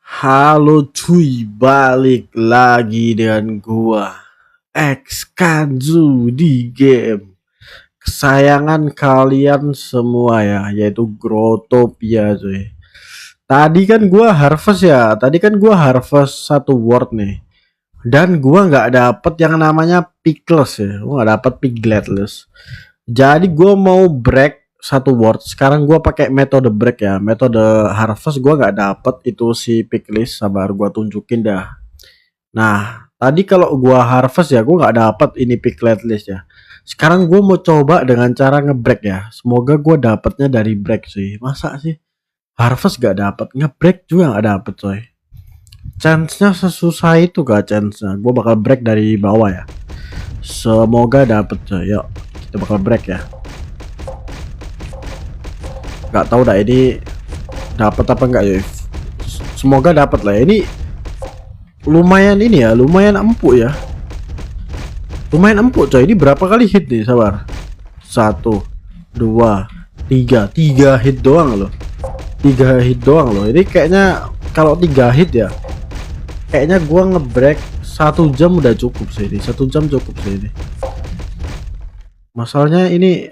Halo cuy, balik lagi dengan gua Xkanzu di game kesayangan kalian semua ya, yaitu Growtopia cuy. Tadi kan gua harvest satu word nih. Dan gua nggak dapet yang namanya Pickles ya, gua nggak dapet Pigletless. Jadi gue mau break satu word. Sekarang gue pakai metode break ya. Metode harvest gue nggak dapet itu si picklist. Sabar gue tunjukin dah. Nah tadi kalau gue harvest ya gue nggak dapet ini picklet list ya. Sekarang gue mau coba dengan cara ngebreak ya. Semoga gue dapetnya dari break sih. Masa sih harvest gak dapet, ngebreak juga nggak dapet coy. Chance-nya sesusah itu gak chance-nya. Gue bakal break dari bawah ya. Semoga dapet coy. Yuk kita bakal break ya. Nggak tahu dah ini dapat apa enggak ya. Semoga dapat lah. Ini lumayan ini ya, lumayan empuk ya. Lumayan empuk coy. Ini berapa kali hit nih? Sabar. 1 2 3. 3 hit doang loh. 3 hit doang loh. Ini kayaknya kalau 3 hit ya. Kayaknya gua ngebreak 1 jam udah cukup sih ini. 1 jam cukup sih ini. Masalahnya ini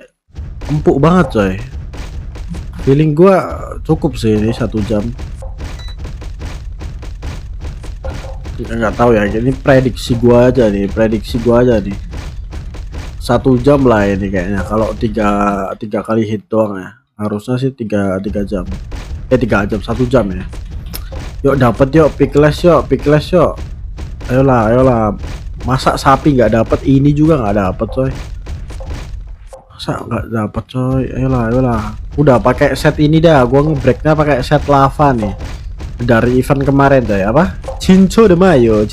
empuk banget coy. Feeling gua cukup sih ini 1 jam. Nggak tahu ya, ini prediksi gua aja nih, 1 jam lah ini kayaknya. Kalau tiga kali hit doang ya, harusnya sih tiga jam. 3 jam, 1 jam ya. Yuk dapat yuk Pickles yuk. Ayolah. Masa sapi nggak dapat, ini juga nggak dapat coy. Masa nggak dapat coy. Ayolah. Udah pakai set ini dah, gua ngebreaknya pakai set lava nih. Dari event kemarin coy, apa? Cinco de Mayo.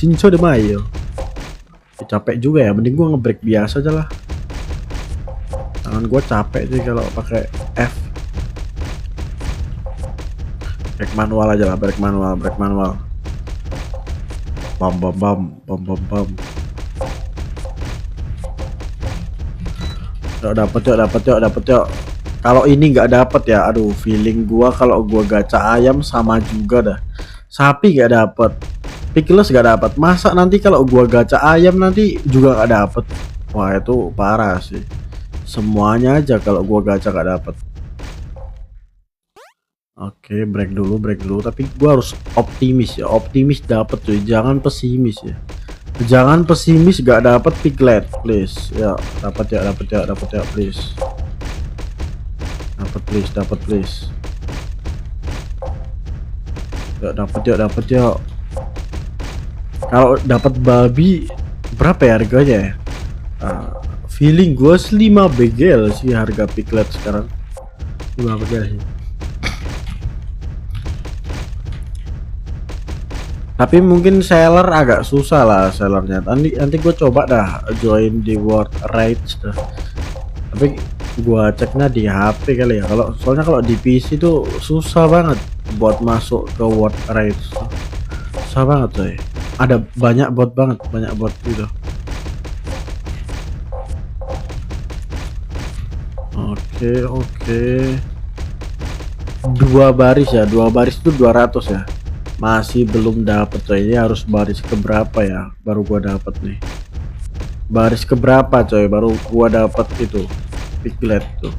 Capek juga ya, mending gua ngebreak biasa aja lah. Tangan gua capek sih kalau pakai F. Break manual aja lah, break manual. Bam. Dapat yuk. Kalau ini nggak dapet ya, aduh feeling gua kalau gua gacha ayam sama juga dah. Sapi nggak dapet, Pickles nggak dapet. Masa nanti kalau gua gacha ayam nanti juga nggak dapet? Wah itu parah sih. Semuanya aja kalau gua gacha nggak dapet. Oke, break dulu. Tapi gua harus optimis ya. Optimis dapet cuy, jangan pesimis ya. Jangan pesimis gak dapet piglet, please. Ya, dapat ya, please. Dapat please. Ya, dapat ya. Kalau dapat babi berapa ya harganya ya? Feeling gue 5 BGL sih harga piglet sekarang. 5 BGL sih. Tapi mungkin seller agak susah lah sellernya. Nanti gue coba dah join di World Raids dah. Tapi gua ceknya di HP kali ya. Soalnya kalau di PC tuh susah banget buat masuk ke World Raids. Susah banget coy. Ada banyak bot gitu. Oke. Dua baris itu 200 ya. Masih belum dapet coy. Ini harus baris keberapa ya baru gua dapet nih. Baris keberapa coy baru gua dapet itu piglet tuh.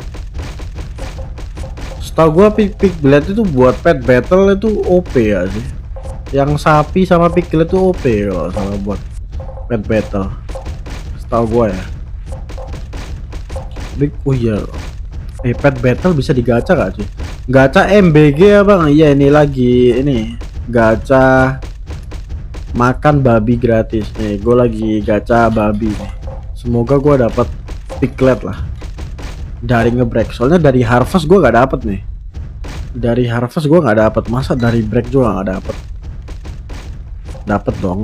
Setahu gua piglet itu buat pet battle itu OP ya sih. Yang sapi sama piglet itu OP kalau sama buat pet battle. Setahu gua ya. Oh iya. Pet battle bisa digacha gak sih? Gacha MBG ya bang? Iya ini lagi ini gacha makan babi gratis nih. Gue lagi gacha babi nih. Semoga gue dapat piglet lah dari ngebreak. Soalnya dari harvest gue nggak dapet nih. Masa dari break juga nggak dapet? Dapet dong.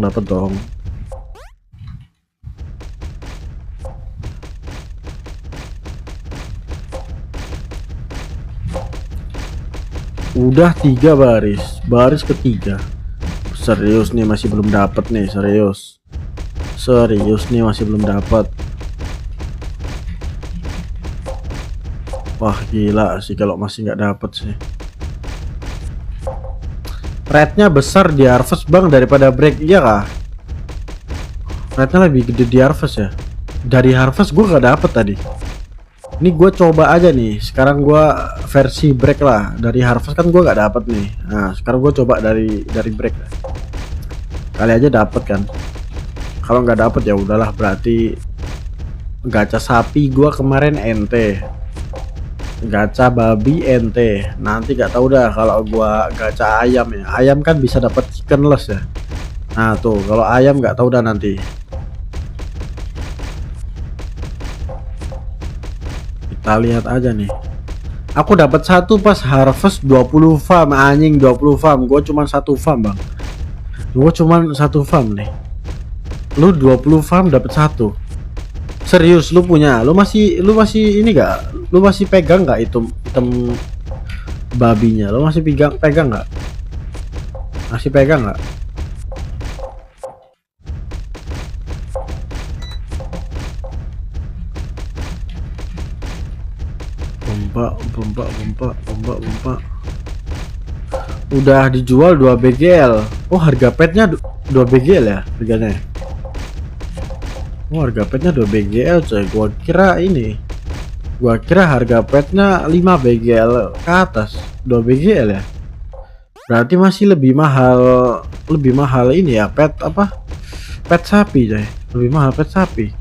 Udah 3 baris ketiga. Serius nih masih belum dapet nih, serius nih masih belum dapet. Wah gila sih kalau masih nggak dapet sih. Rate-nya besar di harvest bang daripada break, iya kah? Rate-nya lebih gede di harvest ya. Dari harvest gue gak dapet tadi. Ini gue coba aja nih. Sekarang gue versi break lah. Dari harvest kan gue gak dapet nih. Nah sekarang gue coba dari break. Kali aja dapet kan. Kalau nggak dapet ya udahlah, berarti gacha sapi gue kemarin ente, gacha babi ente. Nanti gak tahu dah kalau gua gacha ayam ya. Ayam kan bisa dapat chickenless ya. Nah tuh kalau ayam nggak tahu dah nanti. Kita lihat aja nih. Aku dapat satu pas harvest 20 farm anjing, 20 farm. Gue cuma satu farm bang. Gue cuma satu farm nih. Lu 20 farm dapat satu. Serius lu punya? Lu masih ini gak? Lu masih pegang nggak item babinya? Lu masih pegang nggak? Masih pegang nggak? Bomba. Udah dijual 2 BGL. Oh harga petnya 2 BGL ya harganya. Oh harga petnya 2 BGL coy. Gua kira harga petnya 5 BGL ke atas. 2 BGL ya. Berarti masih lebih mahal ini ya, pet apa? Pet sapi coy. Lebih mahal pet sapi.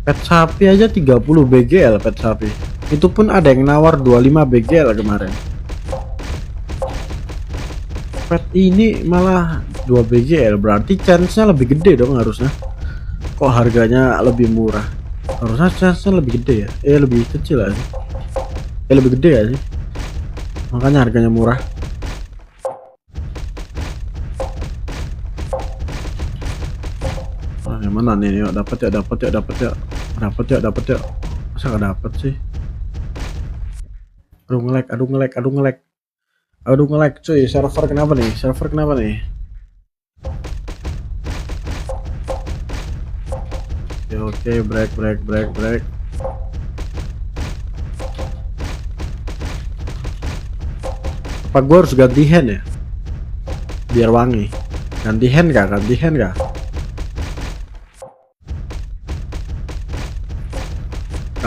Pet sapi aja 30 BGL pet sapi. Itu pun ada yang nawar 25 BGL kemarin. Pet ini malah 2 BGL, berarti chance-nya lebih gede dong harusnya. Kok harganya lebih murah? Harusnya chance-nya lebih gede ya. Lebih kecil aja. Lebih gede ya sih. Makanya harganya murah. Yang mana nih? Yuk dapat ya. Masa nggak dapat sih? Aduh ngelek cuy. Server kenapa nih? Oke, break. Apa gue harus ganti hand ya? Biar wangi. Ganti hand kah?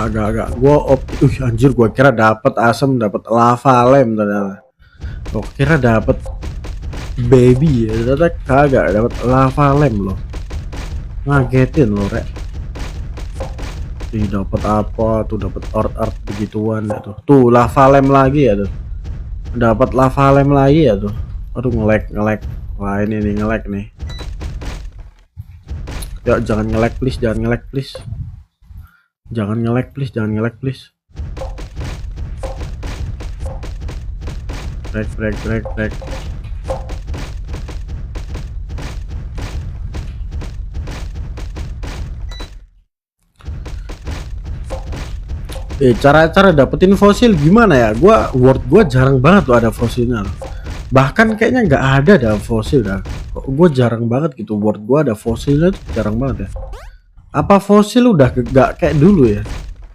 Agak gua anjir, gua kira dapat asem, dapat lava lem ternyata. Gua kira dapat baby ya, ternyata kagak, dapat lava lem loh. Ngagetin loh rek. Ih dapat apa tuh? Dapat art begituan ya tuh. Tuh lava lem lagi ya tuh. Dapat lava lem lagi ya tuh. Aduh ngelek. Wah ini nih ngelek nih. Ya jangan ngelek please. Jangan ngelek please. Break. Cara dapetin fosil gimana ya? World gua jarang banget tuh ada fosilnya. Bahkan kayaknya nggak ada fosil dah. Kok gue jarang banget gitu, world gua ada fosilnya tuh jarang banget ya. Apa fosil udah gak kayak dulu ya?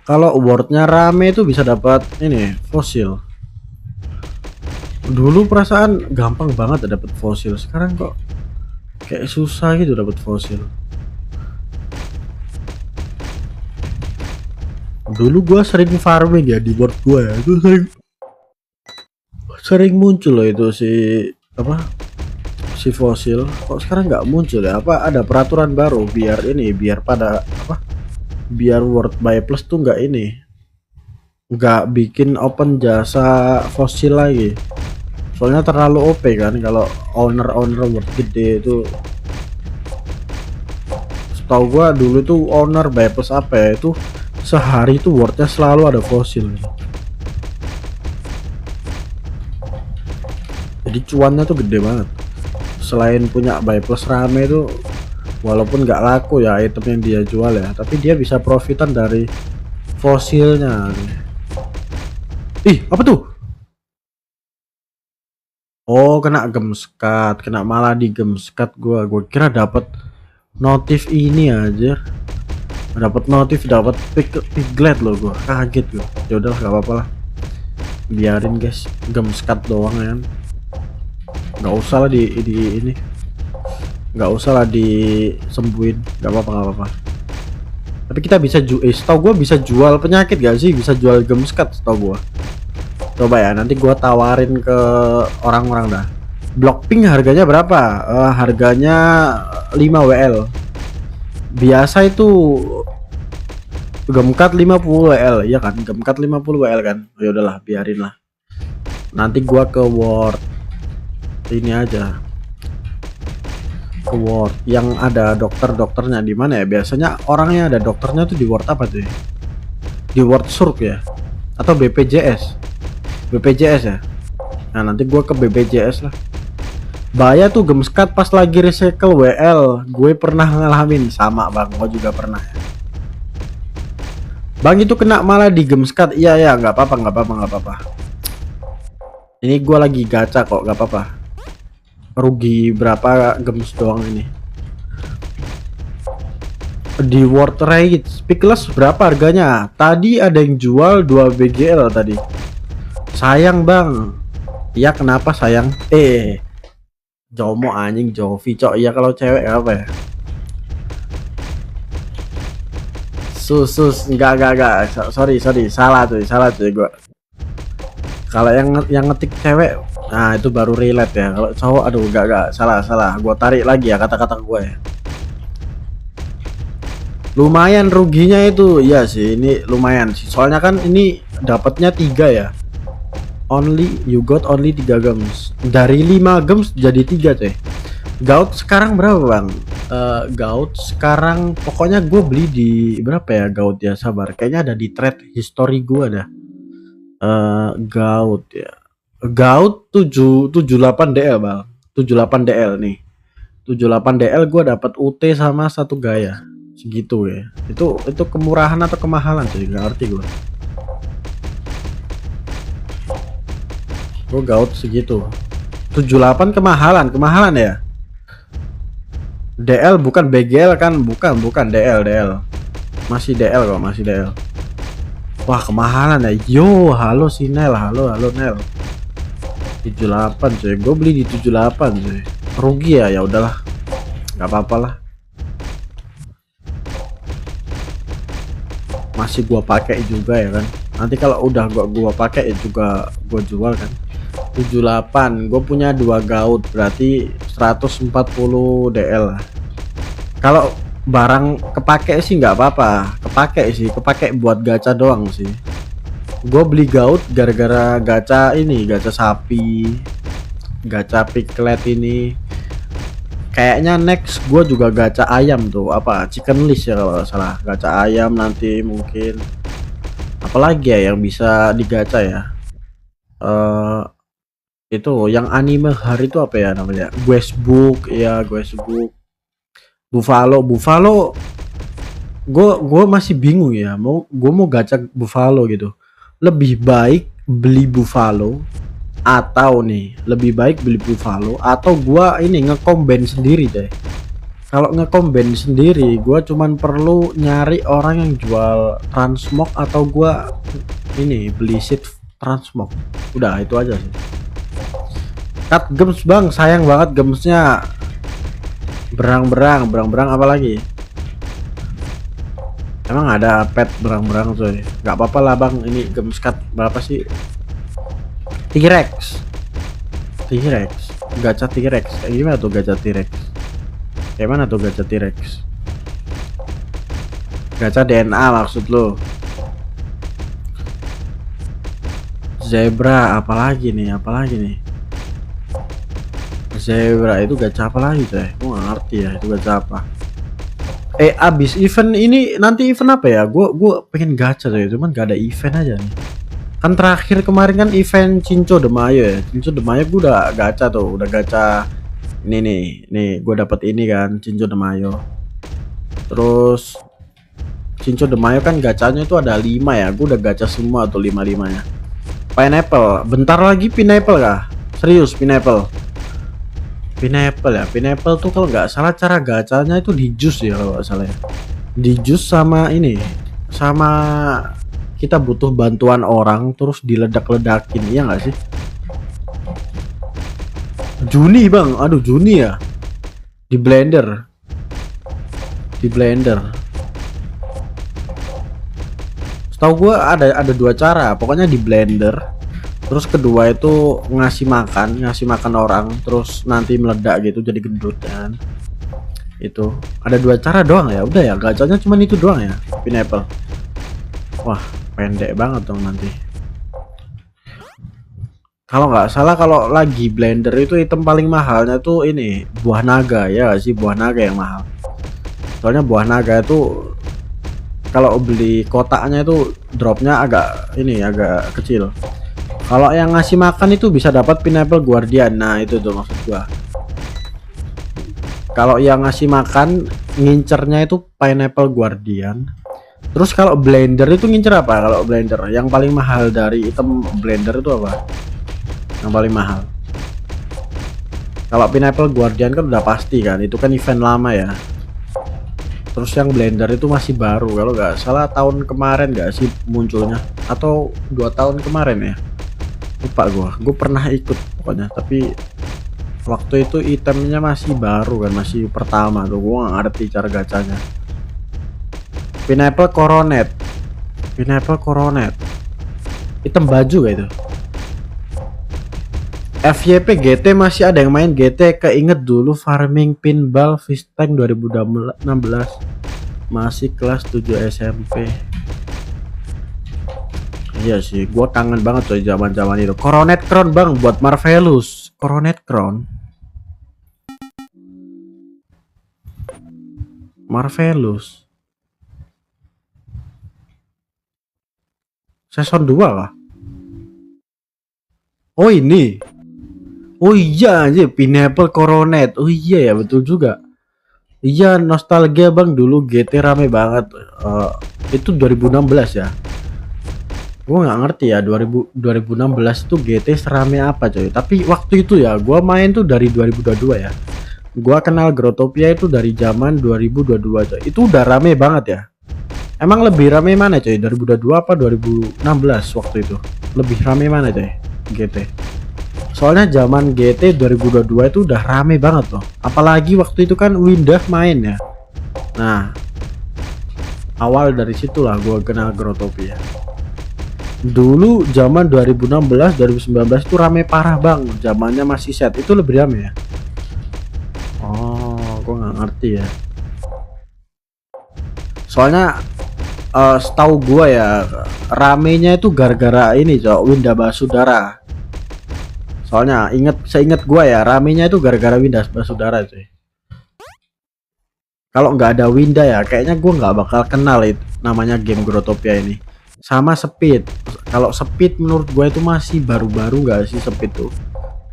Kalau awardnya rame itu bisa dapat ini fosil. Dulu perasaan gampang banget dapat fosil, sekarang kok kayak susah gitu dapat fosil. Dulu gua sering farming ya di board gua ya, itu sering muncul loh itu si fosil. Kok sekarang nggak muncul ya? Apa ada peraturan baru biar World by Plus tuh nggak bikin open jasa fosil lagi, soalnya terlalu OP kan kalau owner World gede itu. Setahu gua dulu tuh owner by Plus apa ya, itu sehari itu Worldnya selalu ada fosil, jadi cuannya tuh gede banget. Selain punya buy plus rame itu, walaupun nggak laku ya item yang dia jual ya, tapi dia bisa profitan dari fosilnya. Ih apa tuh? Oh kena gemskat, malah di gemskat. Gua kira dapat notif ini aja. Dapat notif, dapat piglet loh, gua kaget gua. Ya udahlah, gak apa-apa lah, biarin guys, gemskat doang ya kan. Nggak usah lah di ini, nggak usah lah disembuhin, nggak apa-apa, nggak apa-apa. Tapi kita bisa setahu gua bisa jual penyakit gak sih, bisa jual gemskat setahu gua. Coba ya, nanti gua tawarin ke orang-orang dah. Block pink harganya berapa? Harganya 5 WL. Biasa itu gemkat 50 WL, ya kan? Gemkat 50 WL kan? Ya udahlah, biarin lah. Nanti gua ke Word ini aja. Ke Word yang ada dokternya di mana ya? Biasanya orangnya ada dokternya tuh di Word apa tuh? Di Word Surf ya? Atau BPJS? BPJS ya? Nah, nanti gua ke BPJS lah. Bahaya tuh gemskat pas lagi recycle WL. Gue pernah ngalamin sama bang, gue juga pernah ya. Bang itu kena malah di gemskat. Iya ya, nggak apa-apa, nggak apa-apa, nggak apa-apa. Ini gue lagi gacha kok, nggak apa-apa. Rugi berapa gems doang ini. Di World Rate Speakless berapa harganya? Tadi ada yang jual 2 BGL tadi. Sayang bang. Iya kenapa sayang? Jomo anjing, Jovi cok. Iya kalau cewek apa ya? Sus enggak sorry salah tuh gua. Kalau yang ngetik cewek, nah itu baru relate ya. Kalau cowok aduh enggak salah gua tarik lagi ya kata-kata gue ya. Lumayan ruginya itu, iya sih ini lumayan sih. Soalnya kan ini dapatnya 3 ya. You got only 3 gems. Dari 5 gems jadi 3 coy. Gaut sekarang berapa bang? Gaut sekarang pokoknya gue beli di berapa ya Gaut ya, sabar. Kayaknya ada di trade history gue ada. Gaut ya. Gaut 78 DL bang. 78 DL nih. 78 DL gue dapat UT sama 1 gaya. Segitu ya. Itu kemurahan atau kemahalan sih, nggak ngerti gue. Gue Gaut segitu. 78 kemahalan ya. DL bukan BGL kan, bukan DL. Masih DL kok, masih DL. Wah, kemahalan ya. Yo, halo si Nel, halo Nel. 78 coy, gue beli di 78 coy. Rugi ya, ya udahlah. Nggak apa-apa lah. Masih gua pakai juga ya kan. Nanti kalau udah gua pakai ya juga gua jual kan. 78 gue punya 2 Gaut berarti 140 DL. Kalau barang kepake sih nggak apa-apa, kepake buat gacha doang sih. Gue beli Gaut gara-gara gacha ini, gacha sapi, gacha piglet ini. Kayaknya next gue juga gacha ayam tuh, apa chicken list ya kalau salah. Gacha ayam nanti mungkin. Apalagi ya yang bisa digacha ya. Itu yang anime hari itu apa ya namanya, Questbook ya, Questbook. Buffalo gue masih bingung ya, gue mau gacha Buffalo gitu. Lebih baik beli Buffalo atau gue ini ngecombine sendiri deh. Kalau ngecombine sendiri gue cuman perlu nyari orang yang jual transmog atau gue ini beli seed transmog, udah itu aja sih. Cut gems bang, sayang banget gemsnya. Berang apa lagi? Emang ada pet berang coy? Gak apa-apa lah bang, ini gems cut berapa sih? T-Rex gacha T-Rex kayak gimana tuh gacha T-Rex? Kayak mana tuh gacha T-Rex? Gacha DNA maksud lo? Zebra apalagi nih? Zebra itu gacha apa lagi coy? Gue gak ngerti ya itu gacha apa. Abis event ini nanti event apa ya? Gue pengen gacha coy, cuman gak ada event aja nih. Kan terakhir kemarin kan event Cinco de Mayo ya. Cinco de Mayo gue udah gacha tuh, udah gacha. Nih gue dapet ini kan Cinco de Mayo. Terus Cinco de Mayo kan gacanya itu ada 5 ya. Gue udah gacha semua tuh 5-5-nya. Pineapple, bentar lagi pineapple kah? Serius pineapple ya. Pineapple tuh kalau nggak salah cara gacanya itu di jus ya kalau nggak salah ya. Di jus sama ini, sama kita butuh bantuan orang terus diledak-ledakin, iya nggak sih? Juni bang, aduh Juni ya, di blender, di blender. Setahu gue ada dua cara, pokoknya di blender. Terus kedua itu ngasih makan orang, terus nanti meledak gitu jadi gendut kan. Itu ada dua cara doang ya, udah ya, gacanya cuman itu doang ya, pineapple. Wah, pendek banget dong nanti. Kalau nggak salah kalau lagi blender itu item paling mahalnya tuh ini buah naga ya nggak sih, buah naga yang mahal. Soalnya buah naga itu kalau beli kotaknya itu dropnya agak ini agak kecil. Kalau yang ngasih makan itu bisa dapat pineapple guardian. Nah, itu tuh maksud gua. Kalau yang ngasih makan ngincernya itu pineapple guardian. Terus kalau blender itu ngincer apa? Kalau blender yang paling mahal dari item blender itu apa? Yang paling mahal. Kalau pineapple guardian kan udah pasti kan, itu kan event lama ya. Terus yang blender itu masih baru, kalau nggak salah tahun kemarin nggak sih munculnya, atau 2 tahun kemarin ya, lupa gue pernah ikut pokoknya, tapi waktu itu itemnya masih baru kan, masih pertama tuh, gue nggak ngerti cara gacanya. Pineapple coronet, pineapple coronet, item baju gak itu? FYP GT masih ada yang main GT, keinget dulu farming pinball fish tank 2016, masih kelas 7 SMP. Iya sih, gua kangen banget coy zaman-zaman itu. Coronet Crown bang buat Marvelous. Coronet Crown. Marvelous. Season 2 kah? Oh ini. Oh iya aja pineapple coronet. Oh iya ya betul juga. Iya nostalgia bang, dulu GT rame banget. Itu 2016 ya. Gue nggak ngerti ya 2016 tuh GT serame apa coy. Tapi waktu itu ya gue main tuh dari 2022 ya. Gue kenal Growtopia itu dari zaman 2022 coy. Itu udah rame banget ya. Emang lebih rame mana coy? 2022 apa 2016 waktu itu? Lebih rame mana coy? GT. Soalnya zaman GT 2022 itu udah rame banget loh. Apalagi waktu itu kan Windah main ya. Nah, awal dari situlah gue kenal Growtopia. Dulu zaman 2016 2019 itu rame parah bang. Zamannya masih set, itu lebih rame ya. Oh, gue nggak ngerti ya. Soalnya setahu gue ya ramenya itu gara-gara ini cok, Windah Basudara. Soalnya seingat gue ya ramenya itu gara-gara Windah Basudara cuy. Kalau nggak ada Windah ya kayaknya gue nggak bakal kenal itu namanya game Growtopia ini. Sama Speed. Kalau Speed menurut gue itu masih baru-baru nggak sih Speed tuh.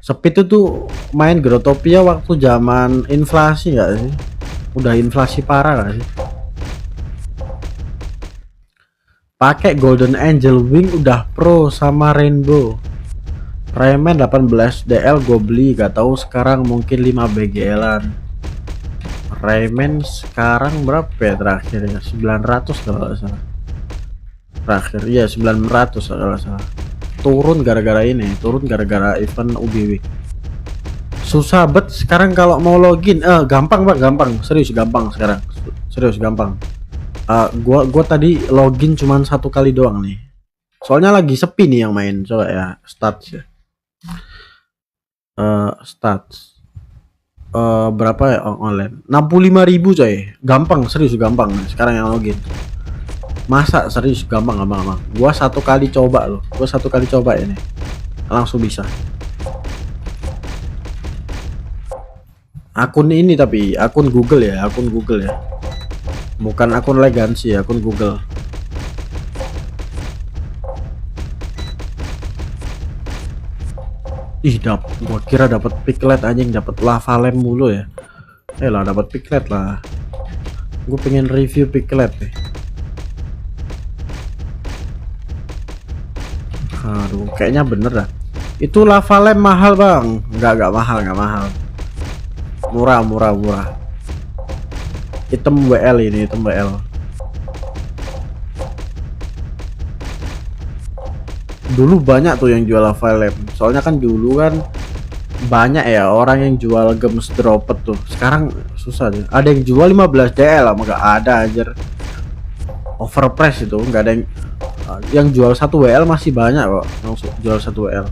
Speed itu main Growtopia waktu zaman inflasi nggak sih? Udah inflasi parah nggak sih? Pakai Golden Angel Wing udah pro sama Rainbow. Rayman 18 DL gue beli, gak tahu sekarang mungkin 5 BGL-an. Rayman sekarang berapa ya terakhir ya? 900 kalau nggak salah. Terakhir ya 900 kalau nggak salah. Turun gara-gara ini, turun gara-gara event UBW. Susah bet sekarang kalau mau login. Gampang Pak, gampang. Serius gampang sekarang. Serius gampang. Gua tadi login cuman 1 kali doang nih. Soalnya lagi sepi nih yang main. Coba ya, stats ya. Stats berapa ya online? 65.000 coy. Gampang, serius gampang sekarang yang login. Masa serius gampang. Gua 1 kali coba loh. Gua 1 kali coba ini. Langsung bisa. Akun ini tapi akun Google ya, akun Google ya. Bukan akun Legacy, akun Google. Ih, gua kira dapat piglet anjing, dapat lava lamp mulu ya. Lah dapat piglet lah. Gue pengen review piglet nih. Aduh, kayaknya bener dah. Itu lava lamp mahal bang? Nggak mahal. Murah. Item WL ini, item WL. Dulu banyak tuh yang jual lava lamp, soalnya kan dulu kan banyak ya orang yang jual gems dropet tuh. Sekarang susah deh, ada yang jual 15 DL lah, nggak ada aja. Overprice itu nggak ada yang jual 1 WL masih banyak kok yang jual 1 WL.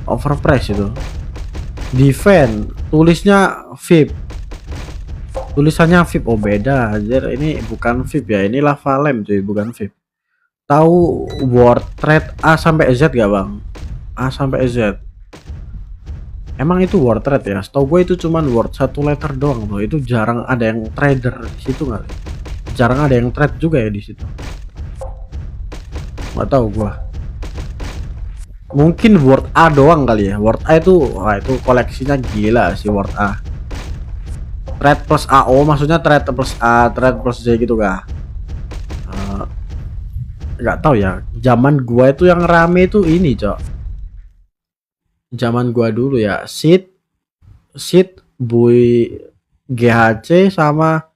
Overprice itu. Defend tulisnya VIP, tulisannya VIP. Oh beda aja, ini bukan VIP ya, ini lava lamp cuy, bukan VIP. Tahu word trade A sampai Z gak bang? A sampai Z emang itu word trade ya? Setahu gue itu cuman word 1 letter doang loh. Itu jarang ada yang trader di situ kali, jarang ada yang trade juga ya di situ, nggak tahu gua. Mungkin word A doang kali ya. Word A itu, wah itu koleksinya gila sih word A. Trade plus AO maksudnya trade plus A, trade plus Z gitu kah? Nggak tahu ya. Zaman gua itu yang rame itu ini, Cok. Zaman gua dulu ya, Seed, Boy GHC sama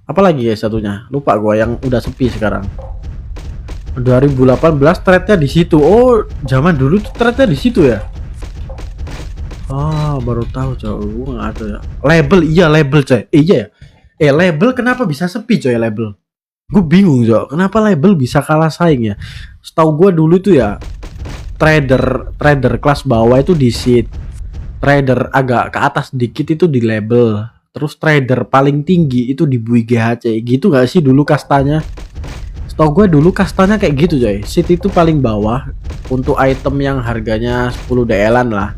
apa lagi ya satunya? Lupa gua, yang udah sepi sekarang. 2018 trade-nya di situ. Oh, zaman dulu tuh trade-nya di situ ya. Ah, baru tahu coy. Gua nggak ada ya. Label, iya label coy. Iya ya. Label kenapa bisa sepi coy label? Gue bingung coy. Kenapa label bisa kalah saing ya? Setahu gue dulu tuh ya, trader kelas bawah itu di seed, trader agak ke atas dikit itu di label, terus trader paling tinggi itu di Bui GHC. Gitu nggak sih dulu kastanya? Setahu gue dulu kastanya kayak gitu coy. Seed itu paling bawah untuk item yang harganya 10 DL-an lah.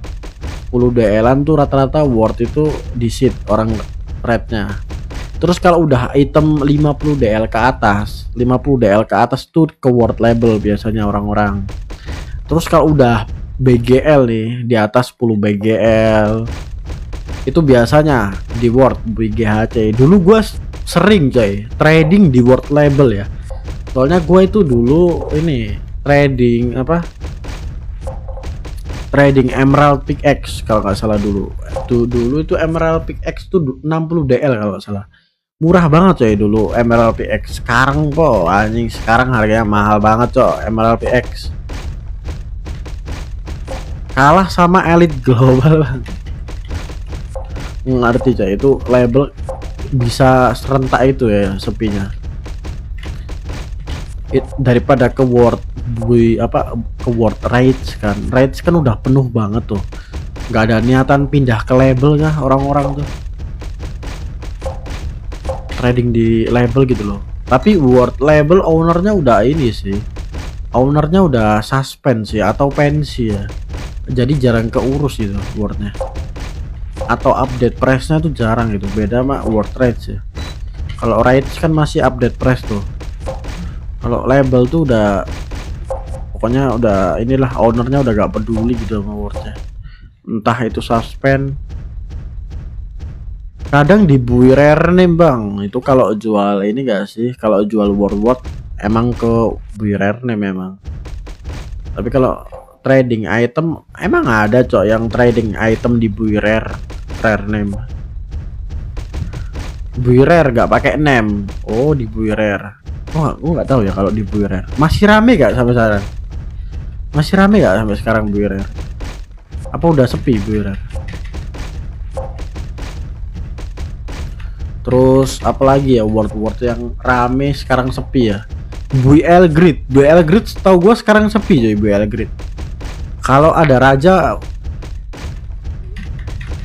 10 DL-an tuh rata-rata worth itu di seed orang rate-nya. Terus kalau udah item 50 DL ke atas, 50 DL ke atas tuh ke worth label biasanya orang-orang. Terus kalau udah BGL nih, di atas 10 BGL itu biasanya di worth BGHC. Dulu gua sering coy trading di worth label ya. Soalnya gua itu dulu ini trading apa? Trading Emerald Pickaxe kalau nggak salah dulu. Dulu itu Emerald Pickaxe tuh 60 DL kalau nggak salah. Murah banget coy dulu Emerald PX. Sekarang kok anjing, sekarang harganya mahal banget coy Emerald PX. Kalah sama Elite Global. Ngerti coy, itu label bisa serentak itu ya sepinya. Daripada ke World ke World Raids kan. Raids kan udah penuh banget tuh. Nggak ada niatan pindah ke label kah orang-orang tuh. Trading di label gitu loh. Tapi World label ownernya udah ini sih, ownernya udah suspend sih atau pensi ya, jadi jarang keurus gitu Worldnya, atau update price-nya tuh jarang gitu. Beda sama World Raids ya. Kalau Raids kan masih update price tuh. Kalau label tuh udah pokoknya udah inilah, ownernya udah gak peduli gitu sama Worldnya, entah itu suspend. Kadang di Bui Rare nih bang, itu kalau jual ini gak sih, kalau jual world emang ke Bui Rare nih memang. Tapi kalau trading item emang ada cok yang trading item di Bui Rare name. Bui Rare gak pakai name. Oh di Bui Rare. Oh aku nggak tahu ya kalau di Bui Rare. Masih rame gak sampai sekarang? Masih rame gak sampai sekarang Bui Rare? Apa udah sepi Bui Rare? Terus apalagi ya world yang rame sekarang sepi ya? BL Grid tahu gue sekarang sepi jadi BL Grid. Kalau ada raja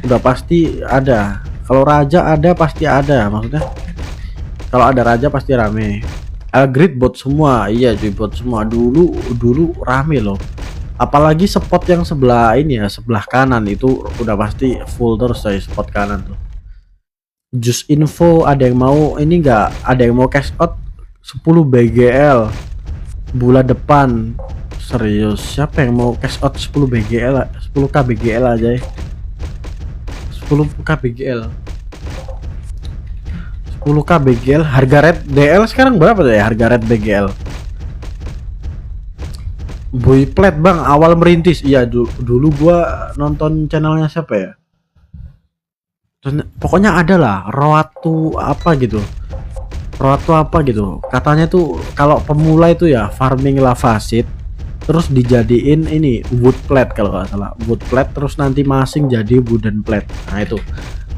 udah pasti ada. Kalau raja ada pasti ada, maksudnya kalau ada raja pasti rame. Grid bot semua, iya cuy bot semua. Dulu rame loh. Apalagi spot yang sebelah ini ya, sebelah kanan itu udah pasti full terus saya spot kanan tuh. Just info, ada yang mau ini enggak? Ada yang mau cash out 10 BGL bulan depan. Serius, siapa yang mau cash out 10 BGL? 10k BGL aja ya. 10k BGL. 10k BGL harga red DL sekarang berapa ya harga red BGL? Boy Plat bang, awal merintis. Iya dulu gua nonton channelnya siapa ya? Pokoknya ada lah Roatu apa gitu, katanya tuh kalau pemula itu ya farming lava seed, terus dijadiin ini wood plate kalau nggak salah, wood plate terus nanti masing jadi wooden plate. Nah itu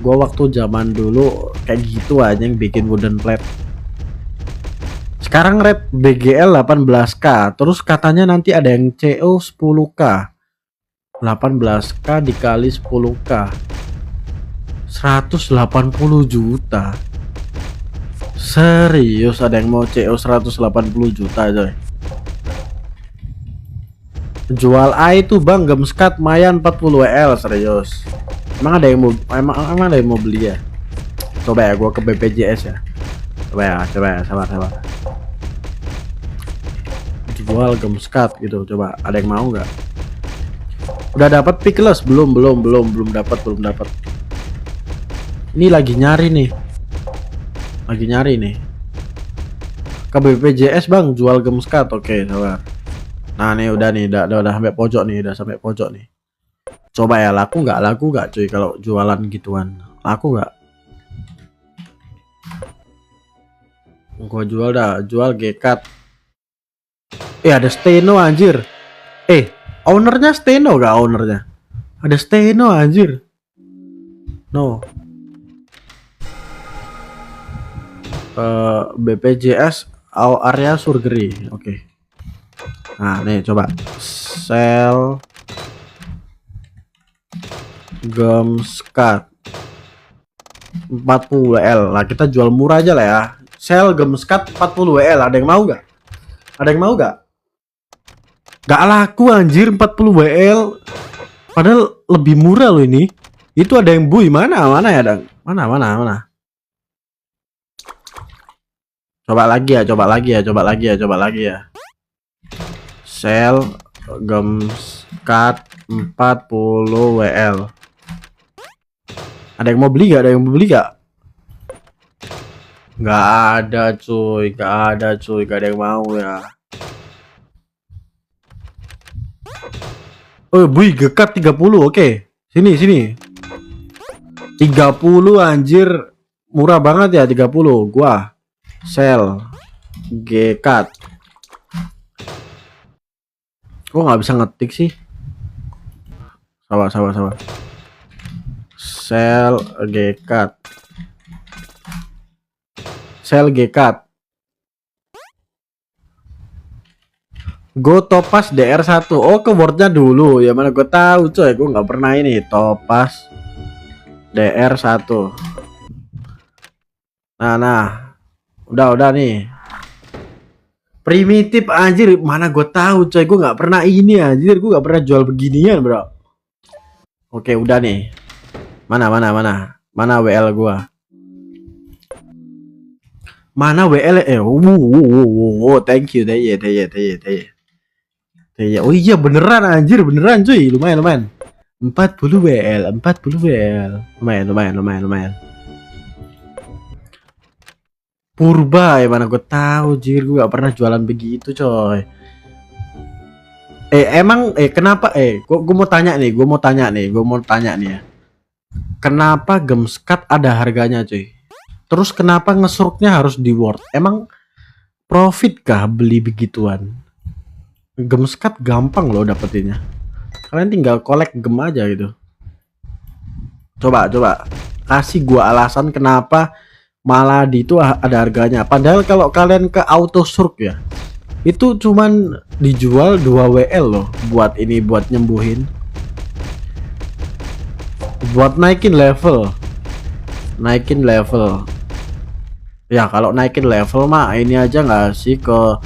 gua waktu zaman dulu kayak gitu aja yang bikin wooden plate. Sekarang rate BGL 18k, terus katanya nanti ada yang CO 10k. 18k dikali 10k 180 juta. Serius ada yang mau CO 180 juta coy. Jual A itu bang, gemskat mayan 40 WL. Serius emang ada yang mau, emang ada yang mau beli ya? Coba ya gua ke BPJS ya. Coba ya sabar. Jual gemskat gitu, coba ada yang mau nggak? Udah dapat pickless belum dapat. Ini lagi nyari nih ke BPJS bang, jual gemskat. Oke sabar. Nah nih udah sampai pojok nih, coba ya laku nggak cuy kalau jualan gituan, laku nggak? Gua jual gekat. Ada steno anjir. Ownernya steno gak? Ownernya ada steno anjir. No. BPJS area surgery. Oke. Nah nih coba sell gemskat 40 WL. Nah kita jual murah aja lah ya. Sell gemskat 40 WL. Ada yang mau nggak? Gak laku anjir 40 WL. Padahal lebih murah loh ini. Itu ada yang bui mana ya dang? Mana? Coba lagi ya. Sell gemskat 40 WL. Ada yang mau beli gak? Gak ada cuy, gak ada yang mau ya. Oh bui gekat 30. Oke. Sini 30 anjir. Murah banget ya 30. Gua sell gekat. Kok nggak bisa ngetik sih? Sabar. Sell gekat. Go topas DR1. Oh ke wordnya dulu ya, mana gue tahu coy, gue nggak pernah ini topas DR1. Nah udah nih primitif anjir, mana gue tahu coy, gue nggak pernah ini anjir, gue nggak pernah jual beginian bro. Oke udah nih, mana WL gua, mana WL thank you deh. Oh iya beneran anjir, beneran cuy, lumayan 40 WL. Lumayan. Purba ya, mana gue tahu jir, gue gak pernah jualan begitu coy. Kenapa gue mau tanya nih ya. Kenapa gemskat ada harganya cuy? Terus kenapa ngesurknya harus di Word? Emang profit kah beli begituan? Gemskat gampang loh dapetinnya. Kalian tinggal collect gem aja gitu. Coba kasih gua alasan kenapa malah di itu ada harganya. Padahal kalau kalian ke auto surk ya, itu cuman dijual 2 WL loh, buat nyembuhin, buat naikin level. Ya kalau naikin level mah ini aja nggak sih, ke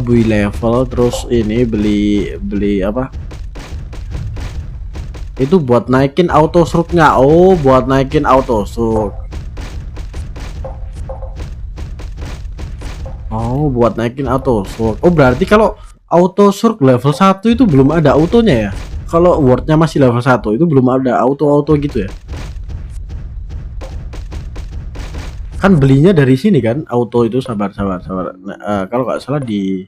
bui level, terus ini beli apa itu buat naikin auto surknya. Oh buat naikin auto surk. Oh berarti kalau auto surk level 1 itu belum ada autonya ya. Kalau wordnya masih level 1 itu belum ada auto gitu ya. Kan belinya dari sini kan auto itu. Sabar. Nah, kalau nggak salah di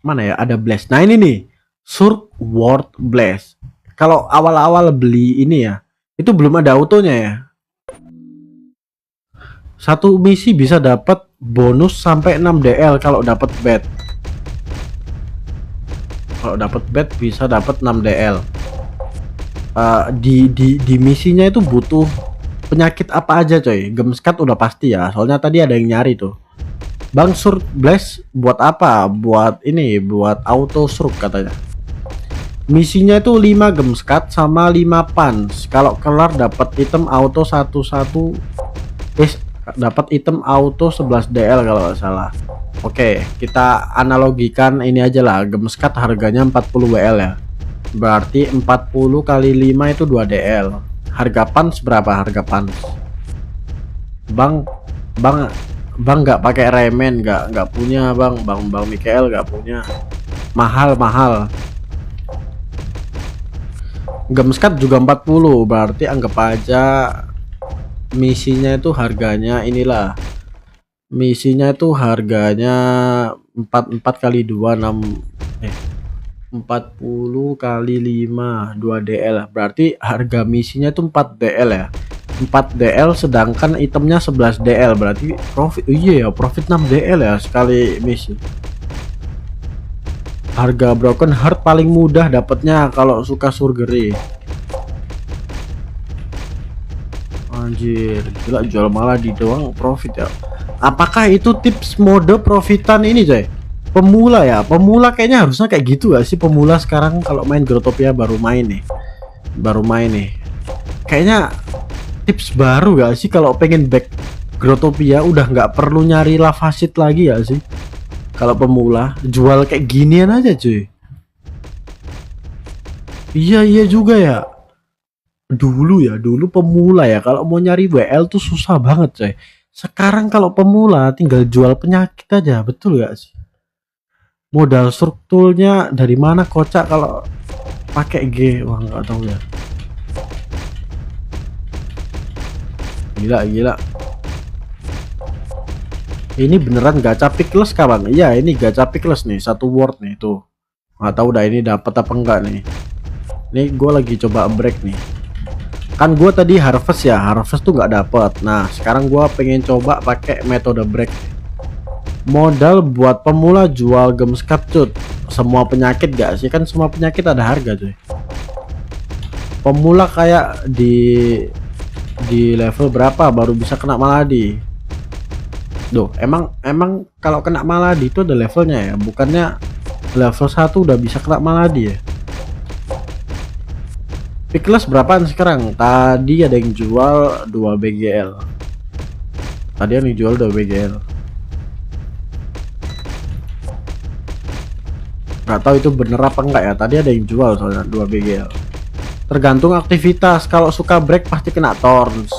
mana ya, ada blast. Nah ini nih surk word blast. Kalau awal-awal beli ini ya, itu belum ada autonya ya. Satu misi bisa dapat bonus sampai 6 DL kalau dapat bet. Kalau dapat bed bisa dapat 6 DL. Di misinya itu butuh penyakit apa aja coy? Gemskat udah pasti ya, soalnya tadi ada yang nyari tuh. Bang Surk Blast buat apa? Buat ini, buat auto surk katanya. Misinya itu 5 gemskat sama 5 pans. Kalau kelar dapat item auto 11 dapat item auto 11 DL kalau nggak salah. Oke, kita analogikan ini aja lah. Gemskat harganya 40 WL ya. Berarti 40 kali 5 itu 2 DL. Harga pans berapa harga pans? Bang, bang, bang nggak pakai remen, nggak punya bang, bang Mikael nggak punya. Mahal. Gemskat juga 40, berarti anggap aja misinya itu harganya inilah. Misinya itu harganya 44 kali 2 40 kali 5 2 DL. Berarti harga misinya itu 4 DL ya. 4 DL sedangkan itemnya 11 DL, berarti profit. Iya ya, profit 6 DL ya sekali misi. Harga Broken Heart paling mudah dapatnya kalau suka surgery. Anjir, gila, jual malah di doang profit ya. Apakah itu tips mode profitan ini coy? Pemula ya, pemula kayaknya harusnya kayak gitu gak sih? Pemula sekarang kalau main Growtopia baru main nih. Kayaknya tips baru gak sih kalau pengen back Growtopia udah nggak perlu nyari lavasit lagi ya sih? Kalau pemula jual kayak ginian aja cuy. Iya juga ya. Dulu pemula ya kalau mau nyari WL tuh susah banget coy. Sekarang kalau pemula tinggal jual penyakit aja, betul gak sih? Modal strukturnya dari mana kocak kalau pakai G? Wah nggak tahu ya. Gila. Ini beneran gacha pickless kawan? Iya, ini gacha pickless nih, 1 word nih tuh. Nggak tahu dah ini dapat apa enggak nih. Nih gue lagi coba break nih. Kan gue tadi harvest ya, harvest tuh nggak dapet. Nah sekarang gue pengen coba pakai metode break. Modal buat pemula jual gems cut. Semua penyakit gak sih? Kan semua penyakit ada harga cuy. Pemula kayak di level berapa baru bisa kena maladi? Duh, emang kalau kena maladi itu ada levelnya ya? Bukannya level 1 udah bisa kena maladi ya? Pickless berapaan sekarang? Tadi ada yang jual 2 BGL. Tadi yang dijual 2 BGL. Nggak tahu itu bener apa enggak ya. Tadi ada yang jual soalnya 2 BGL. Tergantung aktivitas. Kalau suka break pasti kena thorns.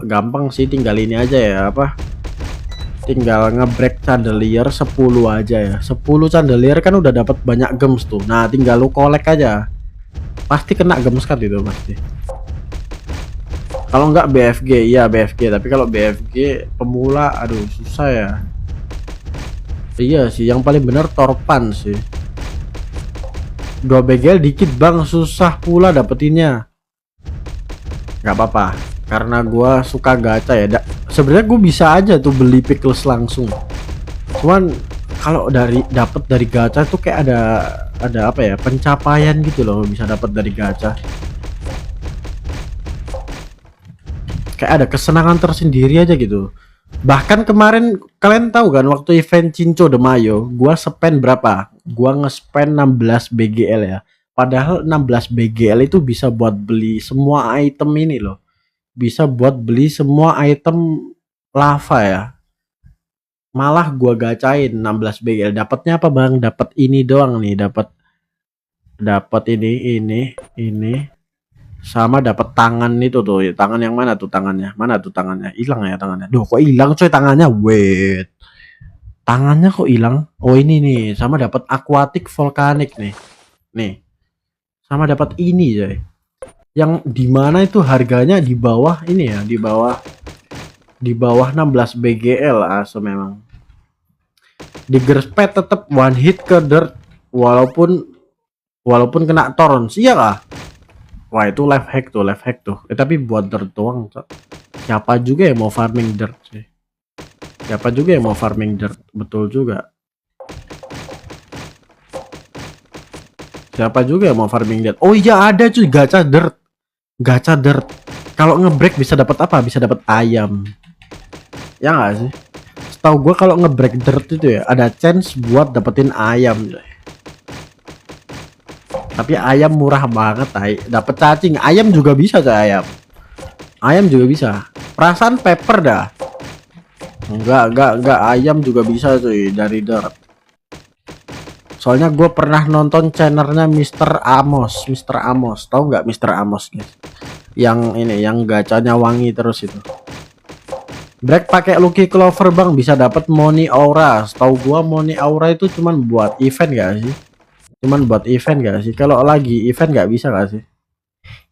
Gampang sih, tinggal ini aja ya, apa? Tinggal ngebreak chandelier 10 aja ya. 10 chandelier kan udah dapat banyak gems tuh. Nah, tinggal lu collect aja. Pasti kena gems kan itu pasti. Kalau enggak BFG, iya BFG, tapi kalau BFG pemula aduh susah ya. Iya sih, yang paling bener Torpan sih. 2 BGL dikit bang, susah pula dapetinnya. Nggak apa-apa, karena gua suka gacha ya. Sebenarnya gue bisa aja tuh beli Pickless langsung. Cuman kalau dapat dari gacha tuh kayak ada apa ya, pencapaian gitu loh, bisa dapat dari gacha. Kayak ada kesenangan tersendiri aja gitu. Bahkan kemarin kalian tahu kan waktu event Cinco de Mayo, gua spend berapa? Gua nge-spend 16 BGL ya. Padahal 16 BGL itu bisa buat beli semua item ini loh. Bisa buat beli semua item lava ya. Malah gua gacain 16 BGL. Dapatnya apa bang? Dapat ini doang nih, dapat ini sama dapat tangan itu tuh. Tangan yang mana tuh tangannya? Mana tuh tangannya? Hilang ya tangannya. Duh, kok hilang coy tangannya? Wait. Tangannya kok hilang? Oh, ini nih, sama dapat aquatic volcanic nih. Nih. Sama dapat ini coy. Yang dimana itu harganya di bawah ini ya, di bawah 16 BGL asal memang. Di Gerspet tetap one hit ke dirt walaupun kena thorns. Iya kah? Wah itu life hack tuh. Tapi buat dirt doang. Siapa juga yang mau farming dirt sih? Siapa juga yang mau farming dirt? Betul juga. Siapa juga yang mau farming dirt? Oh iya ada cuy, gacha dirt. Gacha dirt. Kalau ngebreak bisa dapat apa? Bisa dapat ayam. Ya nggak sih? Setahu gue kalau ngebreak dirt itu ya ada chance buat dapetin ayam coy. Tapi ayam murah banget, dapat cacing. Ayam juga bisa coy, ayam. Ayam juga bisa. Perasaan pepper dah. Enggak, ayam juga bisa cuy dari dirt. Soalnya gue pernah nonton channelnya Mr. Amos. Mr. Amos, tahu nggak Mr. Amos guys? Yang ini, yang gacanya wangi terus itu. Break pakai Lucky Clover bang, bisa dapat Money Aura. Tahu gua Money Aura itu cuman buat event gak sih? Cuman buat event gak sih? Kalau lagi event gak bisa gak sih?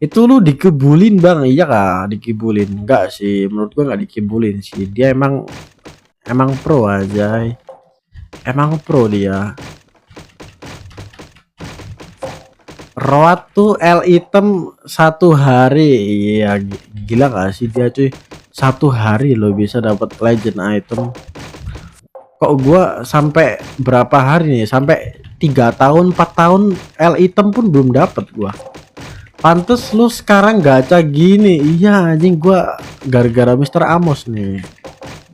Itu lu dikebulin bang, iya kah? Dikibulin? Enggak sih, menurut gua nggak dikibulin sih. Dia emang pro aja. Emang pro dia. Road tuh L item 1 hari. Iya gila gak sih dia cuy? 1 hari lo bisa dapat legend item. Kok gua sampai berapa hari nih? Sampai 3 tahun 4 tahun L item pun belum dapat gua. Pantes lu sekarang gacha gini. Iya anjing, gua gara-gara Mr. Amos nih.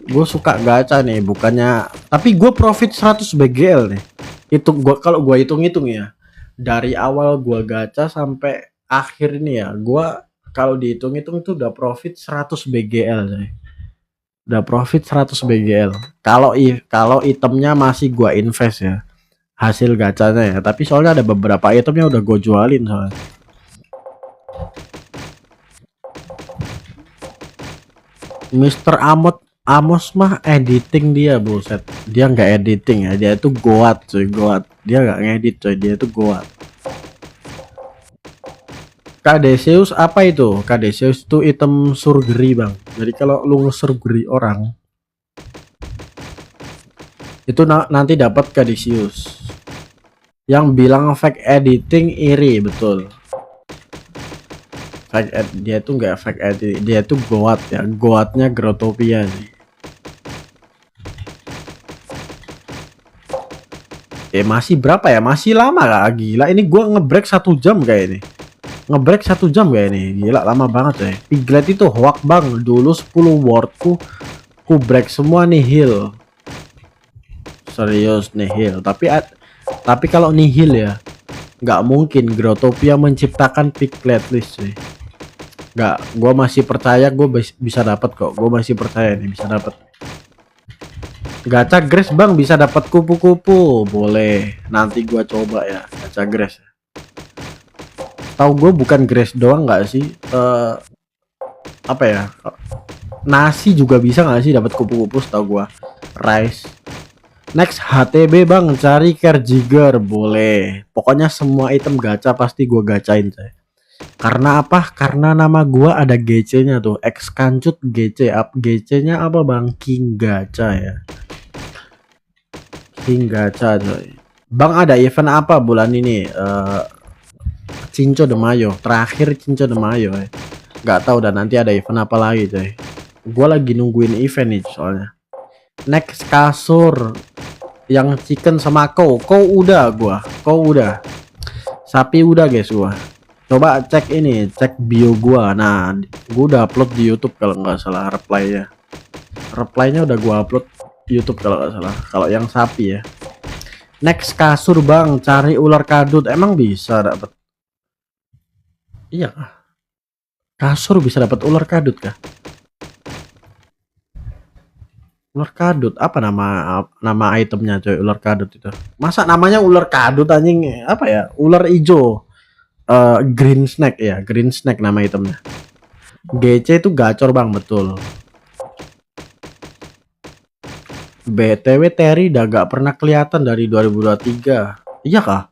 Gue suka gacha nih, bukannya, tapi gue profit 100 BGL nih. Itu gua kalau gua hitung-hitung ya. Dari awal gua gacha sampai akhir ini ya, gua kalau dihitung-hitung itu udah profit 100 BGL coy. Udah profit 100 BGL. Kalau itemnya masih gua invest ya. Hasil gacanya ya, tapi soalnya ada beberapa itemnya udah gue jualin soalnya. Mr. Amos mah editing dia, buset. Dia nggak editing ya, dia itu goat cuy, goat. Dia nggak ngedit coy, dia itu goat. Caduceus apa itu? Caduceus itu item surgery bang. Jadi kalau lu surgery orang itu nanti dapat Caduceus. Yang bilang fake editing iri, betul. Dia itu nggak fake editing, dia itu goat ya, goatnya Growtopia sih. Masih berapa ya? Masih lama lah, gila. Ini gua ngebreak 1 jam kayak ini. Ngebreak 1 jam kayak ini, gila lama banget ya. Piglet itu hoax bang, dulu 10 wordku ku break semua nihil. Serius nihil, tapi kalau nihil ya nggak mungkin Growtopia menciptakan Piglet list sih. Nggak, gua masih percaya gue bisa dapat kok. Gue masih percaya nih bisa dapat. Gacha grass bang, bisa dapat kupu-kupu, boleh. Nanti gua coba ya gacha grass. Tahu gue bukan grass doang nggak sih? Apa ya? Nasi juga bisa nggak sih dapat kupu-kupu? Tahu gua. Rice. Next HTB bang, cari Kerjiger, boleh. Pokoknya semua item gacha pasti gua gacain saya. Karena apa? Karena nama gua ada GC-nya tuh, X Kancut GC. GC-nya apa bang? King Gacha ya. King Gacha coy. Bang ada event apa bulan ini? Cinco de Mayo, terakhir Cinco de Mayo ya. Gak tahu dan nanti ada event apa lagi coy. Gua lagi nungguin event nih soalnya. Next kasur yang chicken sama kau udah gua. Kau udah. Sapi udah guys gua. Coba cek ini, cek bio gua. Nah, gua udah upload di YouTube kalau nggak salah reply-nya. Reply-nya udah gua upload di YouTube kalau nggak salah. Kalau yang sapi ya. Next kasur bang, cari ular kadut. Emang bisa dapat? Iya kah? Kasur bisa dapat ular kadut kah? Ular kadut apa nama itemnya coy? Ular kadut itu. Masa namanya ular kadut anjing? Apa ya? Ular hijau. Green snake ya, green snake nama itemnya. GC itu gacor bang, betul. BTW Terry udah gak pernah kelihatan dari 2023. Iya kah?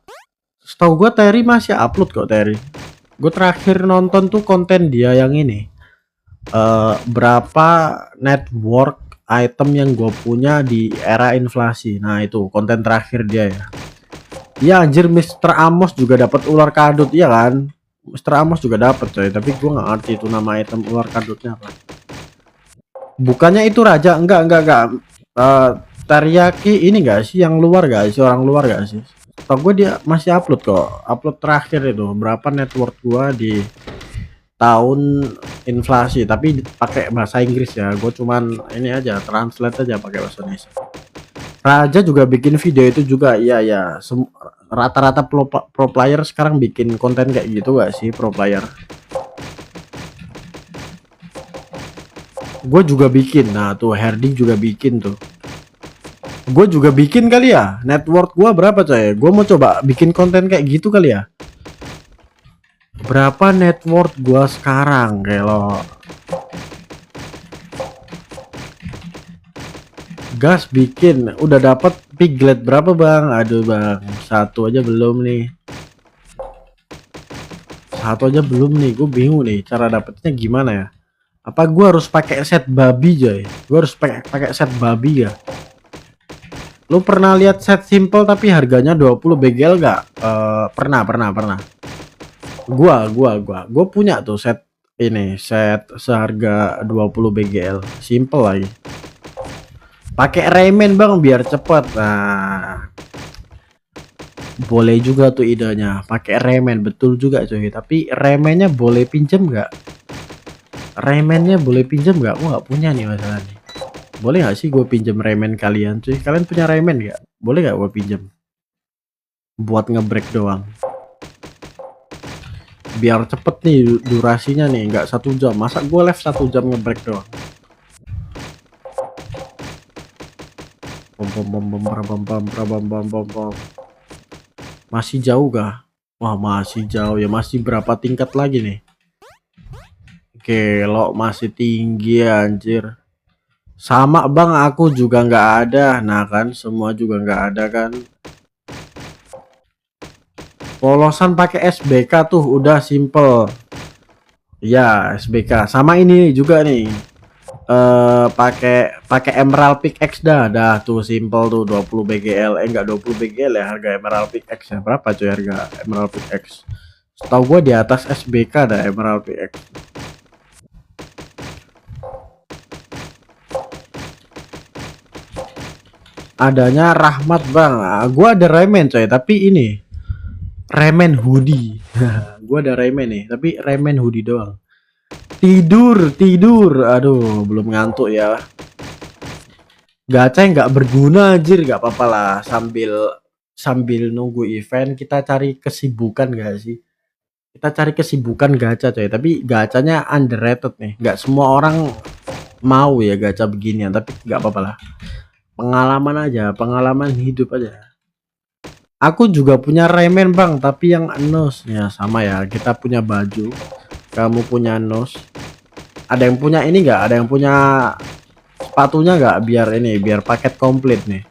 Setahu gua Terry masih upload kok Terry. Gue terakhir nonton tuh konten dia yang ini. Berapa network item yang gue punya di era inflasi. Nah itu konten terakhir dia ya. Ya anjir, Mr. Amos juga dapat ular kadut ya kan? Mr. Amos juga dapat coy, tapi gue nggak ngerti itu nama item ular kadutnya apa. Bukannya itu raja? Enggak. Teriyaki ini enggak sih yang luar, gak sih, orang luar gak sih? setahu gue dia masih upload kok. Upload terakhir itu berapa net worth gua di tahun inflasi, tapi pakai bahasa Inggris ya. Gue cuman ini aja translate aja pakai bahasa Indonesia. Raja juga bikin video itu juga. Iya ya, rata-rata pro player sekarang bikin konten kayak gitu gak sih, pro player? Gue juga bikin. Nah tuh Herdi juga bikin tuh. Gue juga bikin kali ya. Net worth gue berapa coy? Gue mau coba bikin konten kayak gitu kali ya. Berapa net worth gue sekarang? Kalau gas bikin udah dapat piglet berapa bang? Aduh bang, satu aja belum nih. Satu aja belum nih. Gue bingung nih cara dapetnya gimana ya. Apa gue harus pakai set babi coy? Gue harus pakai set babi ya. Lu pernah lihat set simple tapi harganya 20 BGL gak? Pernah. Gua punya tuh set ini, set seharga 20 BGL, simple lagi. Pakai Rayman bang biar cepet. Nah, boleh juga tuh idenya, pakai Rayman, betul juga cuy. Tapi Raymannya boleh pinjem nggak? Raymannya boleh pinjem nggak? Gua nggak punya nih masalah nih. Boleh nggak sih gue pinjem Rayman kalian cuy? Kalian punya Rayman nggak? Boleh nggak gue pinjem? Buat ngebreak doang. Biar cepet nih durasinya nih, nggak 1 jam. Masa gue live 1 jam ngebreak doang? Masih jauh gak? Wah masih jauh ya, masih berapa tingkat lagi nih? Oke, lo masih tinggi anjir. Sama bang, aku juga nggak ada. Nah kan, semua juga nggak ada kan. Polosan pakai SBK tuh udah simple. Ya SBK. Sama ini juga nih. Pakai Emerald Pickaxe dah tuh simple tuh 20 BGL. Enggak 20 BGL ya harga Emerald Pickaxe ya. Berapa cuy harga Emerald Pickaxe? Setahu gue di atas SBK dah Emerald Pickaxe. Adanya Rahmat bang. Gua ada Rayman coy, tapi ini Rayman hoodie. Gua ada Rayman nih, tapi Rayman hoodie doang. Tidur. Aduh, belum ngantuk ya. Gacha yang nggak berguna anjir, nggak apa-apa lah. Sambil nunggu event kita cari kesibukan gak sih? Kita cari kesibukan gacha coy, tapi gacanya underrated nih. Nggak semua orang mau ya gacha beginian, tapi nggak apa-apa lah. Pengalaman aja, pengalaman hidup aja. Aku juga punya Rayman bang, tapi yang nose ya sama ya. Kita punya baju, kamu punya nose. Ada yang punya ini nggak? Ada yang punya sepatunya nggak? Biar paket komplit nih.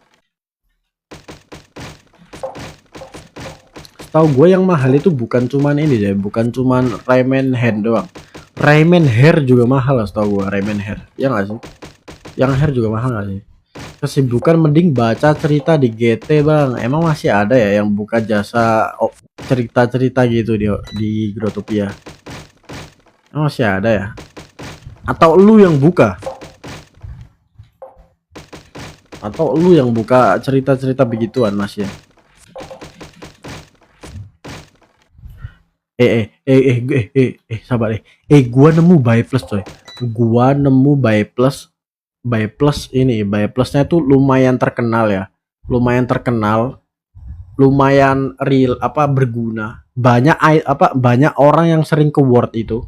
Tahu gue yang mahal itu bukan cuman ini deh, bukan cuman Rayman hand doang. Rayman hair juga mahal lah, setahu gue Rayman hair. Ya nggak sih? Yang hair juga mahal nggak sih? Kesibukan mending baca cerita di GT bang. Emang masih ada ya yang buka jasa cerita-cerita gitu di Growtopia? Emang masih ada ya? Atau lu yang buka? Atau lu yang buka cerita-cerita begituan mas ya? Sabar gua nemu buy plus coy. Gua nemu buy plus ini buy plusnya tuh lumayan terkenal ya, lumayan real berguna, banyak orang yang sering ke word itu,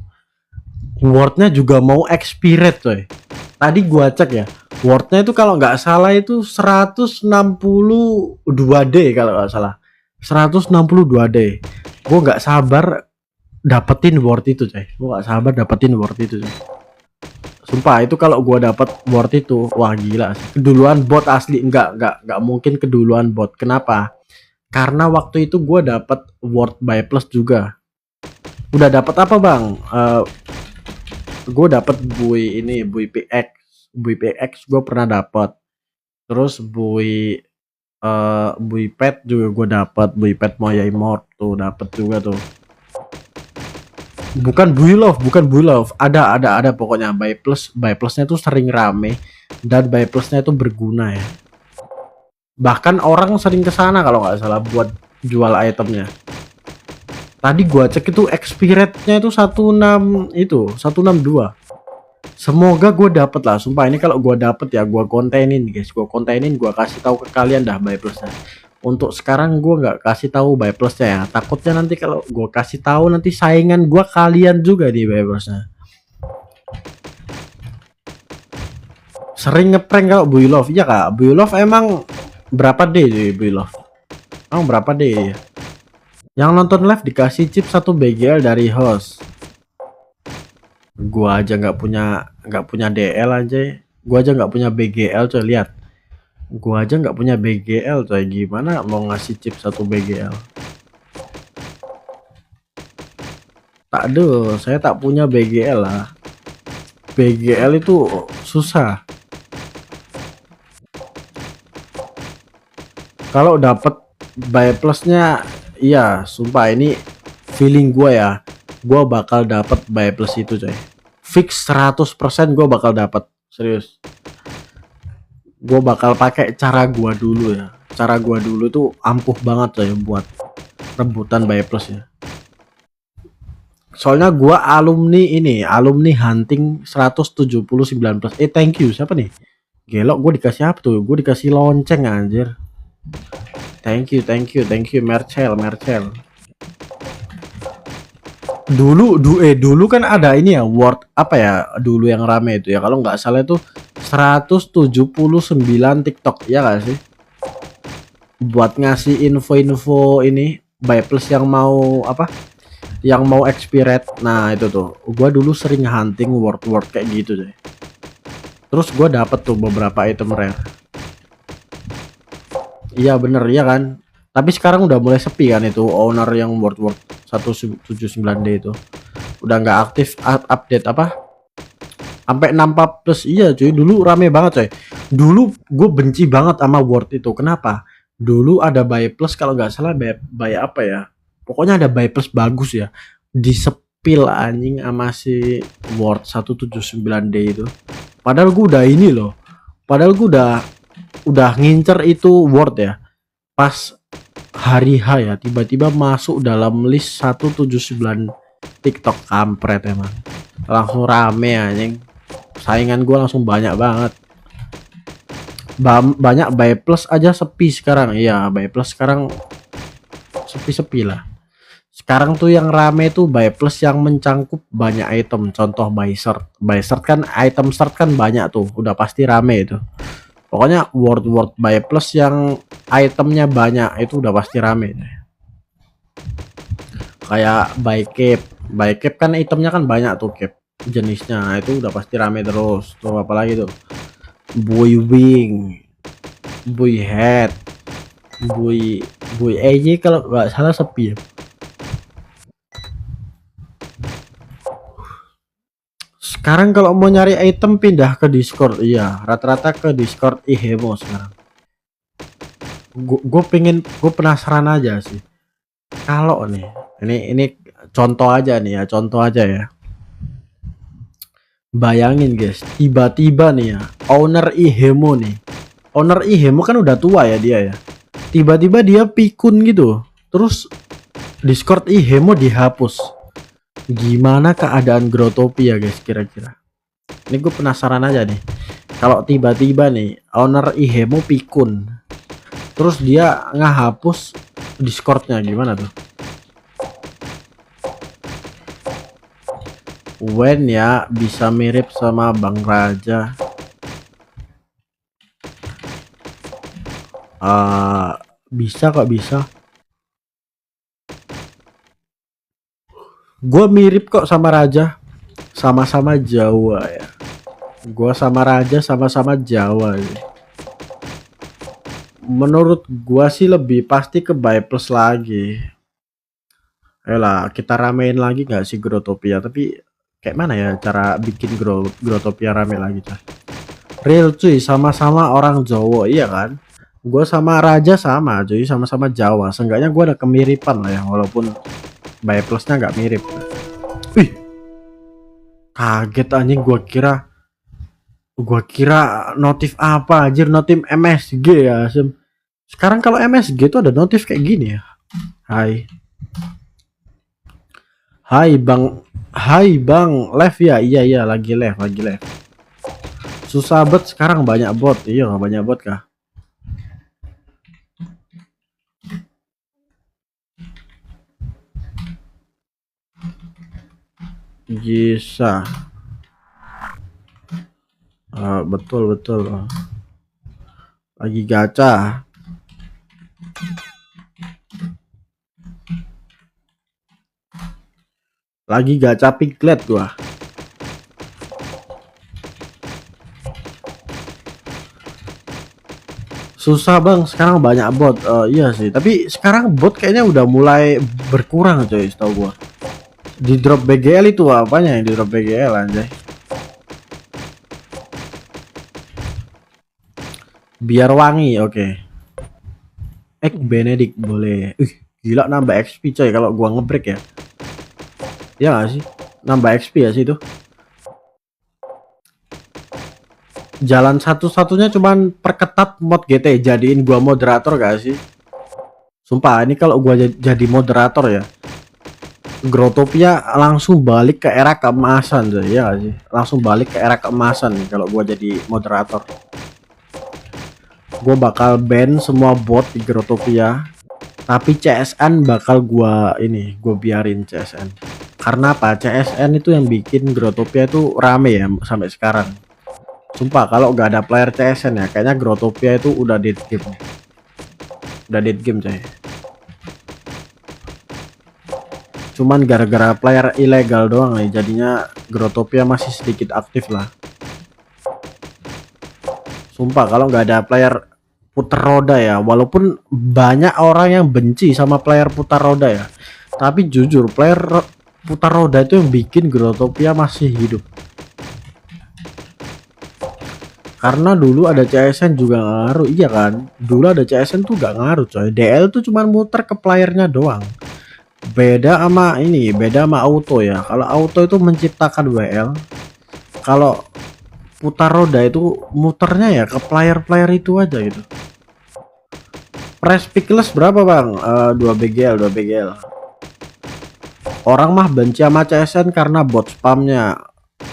wordnya juga mau expired coy. Tadi gua cek ya, wordnya itu kalau nggak salah itu 162D kalau nggak salah, 162D. Gua nggak sabar dapetin word itu coy, Sumpah itu kalau gua dapat word itu, wah gila sih. Keduluan bot asli, enggak mungkin keduluan bot. Kenapa? Karena waktu itu gua dapat word by plus juga. Udah dapat apa bang? Gue dapat bui PX gue pernah dapat. Terus bui pet juga gue dapat, bui pet Moya Immort tuh dapat juga tuh. Bukan bui love, ada pokoknya buy plusnya tuh sering rame dan buy plusnya itu berguna ya. Bahkan orang sering kesana kalau nggak salah buat jual itemnya. Tadi gua cek itu XP rate-nya itu 162. Semoga gue dapet lah, sumpah ini kalau gue dapet ya gue kontenin guys, gue kontenin, gue kasih tahu ke kalian dah buy plusnya. Untuk sekarang gue nggak kasih tahu buy plusnya ya, takutnya nanti kalau gue kasih tahu nanti saingan gue kalian juga di buy plusnya. Sering ngeprank kalau Buy Love, ya kak, Buy Love emang berapa D sih Buy Love? Emang berapa D ya? Yang nonton live dikasih chip 1 BGL dari host. Gua aja nggak punya DL aja, gua aja nggak punya BGL coy, lihat. Gua aja nggak punya BGL coy, gimana mau ngasih chip 1 BGL? Tak ada, saya tak punya BGL lah. BGL itu susah. Kalau dapat buy plusnya, iya, sumpah ini feeling gua ya, gua bakal dapat buy plus itu coy. Fix 100% gua bakal dapat, serius. Gue bakal pakai cara gua dulu ya. Cara gua dulu tuh ampuh banget coy buat rebutan buy plus ya. Soalnya gua alumni hunting 179 plus. Thank you, siapa nih? Gelok, gue dikasih apa tuh? Gue dikasih lonceng anjir. Thank you Mercel. Dulu kan ada ini ya, word apa ya dulu yang rame itu ya, kalau nggak salah itu 179 TikTok ya gak sih, buat ngasih info-info ini buy plus yang mau apa, yang mau expired. Nah itu tuh gua dulu sering hunting word kayak gitu deh, terus gua dapet tuh beberapa item rare. Iya bener ya kan, tapi sekarang udah mulai sepi kan itu owner yang word 179D itu udah nggak aktif update apa sampai 64 plus. Iya cuy, dulu rame banget coy. Dulu gue benci banget sama word itu, kenapa? Dulu ada buy plus kalau nggak salah, buy apa ya, pokoknya ada buy plus bagus ya, di sepil anjing sama si word 179D itu. Padahal gue udah ini loh, padahal gue udah ngincer itu word ya, pas hari H ya tiba-tiba masuk dalam list 179 TikTok. Kampret emang, langsung rame anjing, saingan gue langsung banyak banget. Banyak buy plus aja sepi sekarang. Iya buy plus sekarang sepi lah. Sekarang tuh yang rame tuh buy plus yang mencangkup banyak item, contoh buy shirt kan, item shirt kan banyak tuh, udah pasti rame itu. Pokoknya word buy plus yang itemnya banyak itu udah pasti rame. Kayak buy cap kan itemnya kan banyak tuh, cap jenisnya, nah, itu udah pasti rame terus tuh. Apalagi tuh boy wing, boy head, boy AJ kalau nggak salah sepi ya. Sekarang kalau mau nyari item pindah ke Discord. Iya, rata-rata ke Discord Ihemo sekarang. Gue penasaran aja sih. Kalau nih, ini contoh aja nih ya, contoh aja ya. Bayangin guys, tiba-tiba nih ya, owner Ihemo nih. Owner Ihemo kan udah tua ya dia ya. Tiba-tiba dia pikun gitu. Terus Discord Ihemo dihapus. Gimana keadaan Growtopia guys kira-kira? Ini gue penasaran aja nih. Kalau tiba-tiba nih owner Ihemo pikun, terus dia ngehapus Discordnya, gimana tuh? Wen ya bisa mirip sama Bang Raja. Bisa kok, bisa. Gue mirip kok sama Raja, sama-sama Jawa ya. Gue sama Raja sama-sama Jawa ya. Menurut gua sih lebih pasti ke buy plus lagi. Ayolah kita ramein lagi nggak sih Growtopia, tapi kayak mana ya cara bikin Growtopia rame lagi coy? Real cuy, sama-sama orang Jawa iya kan, gua sama Raja sama cuy, sama-sama Jawa, seenggaknya gua ada kemiripan lah ya, walaupun buy plusnya nggak mirip. Wih, kaget anjing, gua kira notif apa anjir, notif MSG ya. Sekarang kalau MSG itu ada notif kayak gini ya. Hai. Hai Bang. Hai Bang, live ya? Iya iya, lagi live, lagi live. Susah bet sekarang, banyak bot. Iya, banyak bot kah? Bisa. Betul betul. Lagi gacha. Lagi gacha piglet gua. Susah Bang, sekarang banyak bot. Iya sih, tapi sekarang bot kayaknya udah mulai berkurang coy, setahu gua. Di drop BGL itu apanya yang di drop BGL anjay? Biar wangi, oke. Egg Benedict boleh. Gila nambah XP coy kalau gua ngebreak ya. Ya nggak sih? Nambah XP ya sih itu. Jalan satu-satunya cuman perketat mod GT, jadiin gua moderator gak sih? Sumpah ini kalau gua jadi moderator ya, Growtopia langsung balik ke era keemasan tuh, ya gak sih? Langsung balik ke era keemasan nih kalau gua jadi moderator. Gua bakal ban semua bot di Growtopia, tapi CSN bakal gua biarin CSN. Karena apa? CSN itu yang bikin Growtopia itu rame ya sampai sekarang. Sumpah kalau nggak ada player CSN ya, kayaknya Growtopia itu udah dead game. Udah dead game coy. Cuman gara-gara player ilegal doang nih, jadinya Growtopia masih sedikit aktif lah. Sumpah kalau nggak ada player putar roda ya, walaupun banyak orang yang benci sama player putar roda ya, tapi jujur player putar roda itu yang bikin Growtopia masih hidup. Karena dulu ada CSN juga ngaruh, iya kan? Dulu ada CSN tuh gak ngaruh coy. DL tuh cuman muter ke playernya doang. Beda sama ini, beda sama auto ya. Kalau auto itu menciptakan WL. Kalau putar roda itu muternya ya ke player-player itu aja gitu. Price pickless berapa bang? 2 BGL, 2 BGL. Orang mah benci sama CSN karena bot spamnya.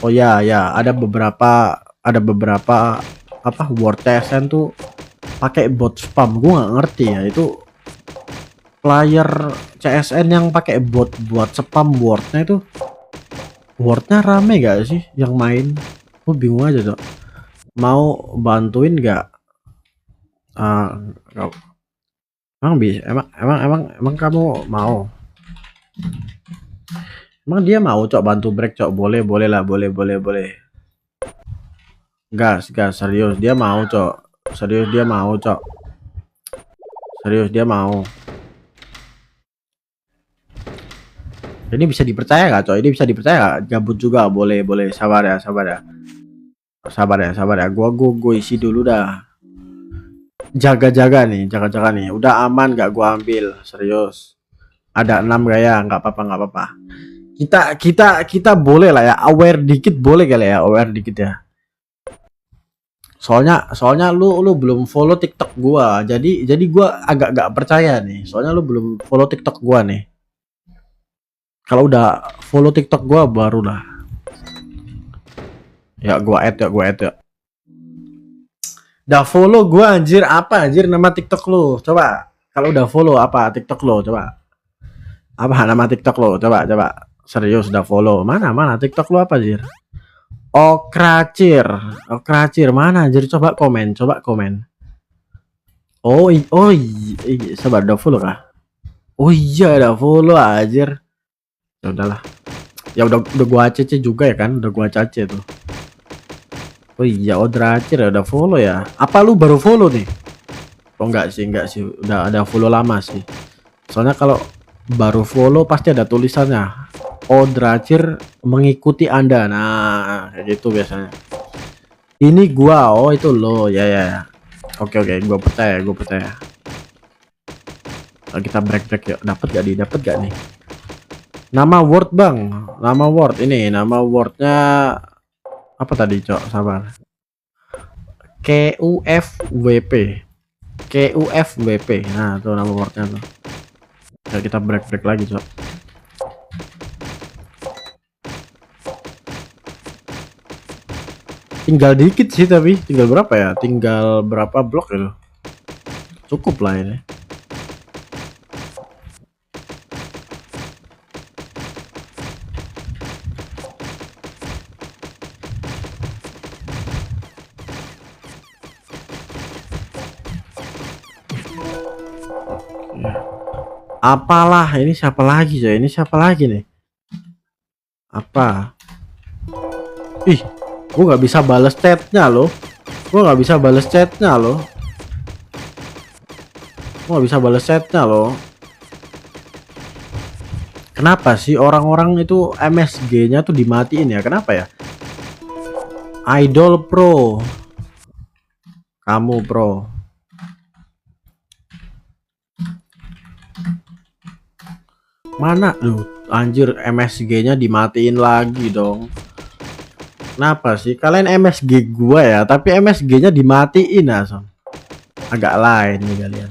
Oh ya ya, ada beberapa apa word CSN tuh pakai bot spam. Gue nggak ngerti ya itu player CSN yang pakai bot buat spam wordnya itu, wordnya rame gak sih yang main? Gue bingung aja tuh. Mau bantuin nggak? Emang bisa? Emang kamu mau? Emang dia mau cok bantu break cok? Boleh boleh lah, boleh boleh boleh. Gas serius dia mau cok. Serius dia mau cok. Serius dia mau. Ini bisa dipercaya gak cok? Ini bisa dipercaya gak? Gabut juga boleh boleh. Sabar ya sabar ya. Sabar ya sabar ya. Gua isi dulu dah. Jaga-jaga nih. Udah aman gak gua ambil? Serius. Ada 6 gaya, nggak apa-apa nggak apa-apa. Kita boleh lah ya, aware dikit boleh kali ya, aware dikit ya. Soalnya lu belum follow TikTok gua. Jadi gua agak gak percaya nih. Soalnya lu belum follow TikTok gua nih. Kalau udah follow TikTok gua barulah. Ya gua add ya. Udah follow gua anjir, apa anjir nama TikTok lu? Coba. Kalau udah follow apa TikTok lu? Coba. Apa nama TikTok lo? Coba. Serius udah follow. Mana TikTok lo apa anjir? Okracir mana anjir? Coba komen. Oh sabar, udah follow kah? Oh iya udah follow anjir. Ya udahlah. Ya udah gua CC juga ya kan? Udah gua CC tuh. Oh iya, Odracir ya udah follow ya. Apa lu baru follow nih? Oh enggak sih. Udah ada follow lama sih. Soalnya kalau baru follow pasti ada tulisannya Odracir mengikuti Anda. Nah, kayak gitu biasanya. Ini gua, oh itu lo, ya. Oke, gua percaya. Nah, kita break yuk. Dapat gak nih? Nama word bang, nama word ini, nama wordnya apa tadi cok? Sabar. KUFWP. Nah tuh nama wordnya tuh. Ya kita break lagi cok. Tinggal dikit sih, tapi tinggal berapa ya? Tinggal berapa blok itu? Cukup lah ini. Apalah ini, siapa lagi coy? Ini siapa lagi nih? Apa? Ih, gua nggak bisa bales chatnya loh. Gua nggak bisa bales chatnya loh. Gua nggak bisa bales chatnya loh. Kenapa sih orang-orang itu MSG-nya tuh dimatiin ya? Kenapa ya? Idol Pro. Kamu pro. Mana tuh? Anjir, MSG-nya dimatiin lagi dong. Kenapa sih kalian MSG gua ya, tapi MSG-nya dimatiin asam. Agak lain nih kalian.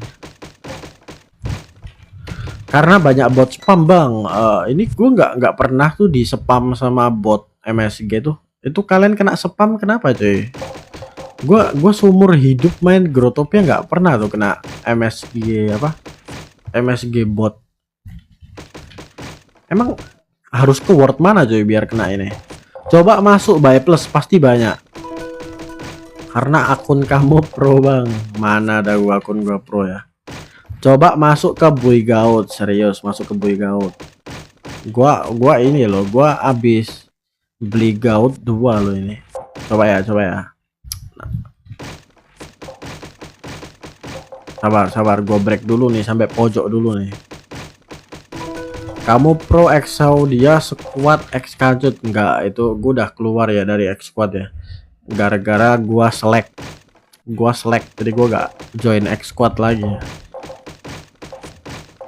Karena banyak bot spam bang. Ini gua nggak pernah tuh di spam sama bot MSG tuh. Itu kalian kena spam kenapa cuy? Gua seumur hidup main Growtopia nggak pernah tuh kena MSG apa? MSG bot. Emang harus ke word mana cuy biar kena ini? Coba masuk buy plus pasti banyak. Karena akun kamu pro bang. Mana ada gua akun gua pro ya. Coba masuk ke Buy Gaut, serius masuk ke Buy Gaut. Gua ini loh, gua abis beli Gaut 2 loh ini. Coba ya. Sabar, gua break dulu nih sampai pojok dulu nih. Kamu pro Exaudia squad X kancut enggak? Itu gua udah keluar ya dari X squad ya. Gara-gara gua select. Jadi gua gak join X squad lagi.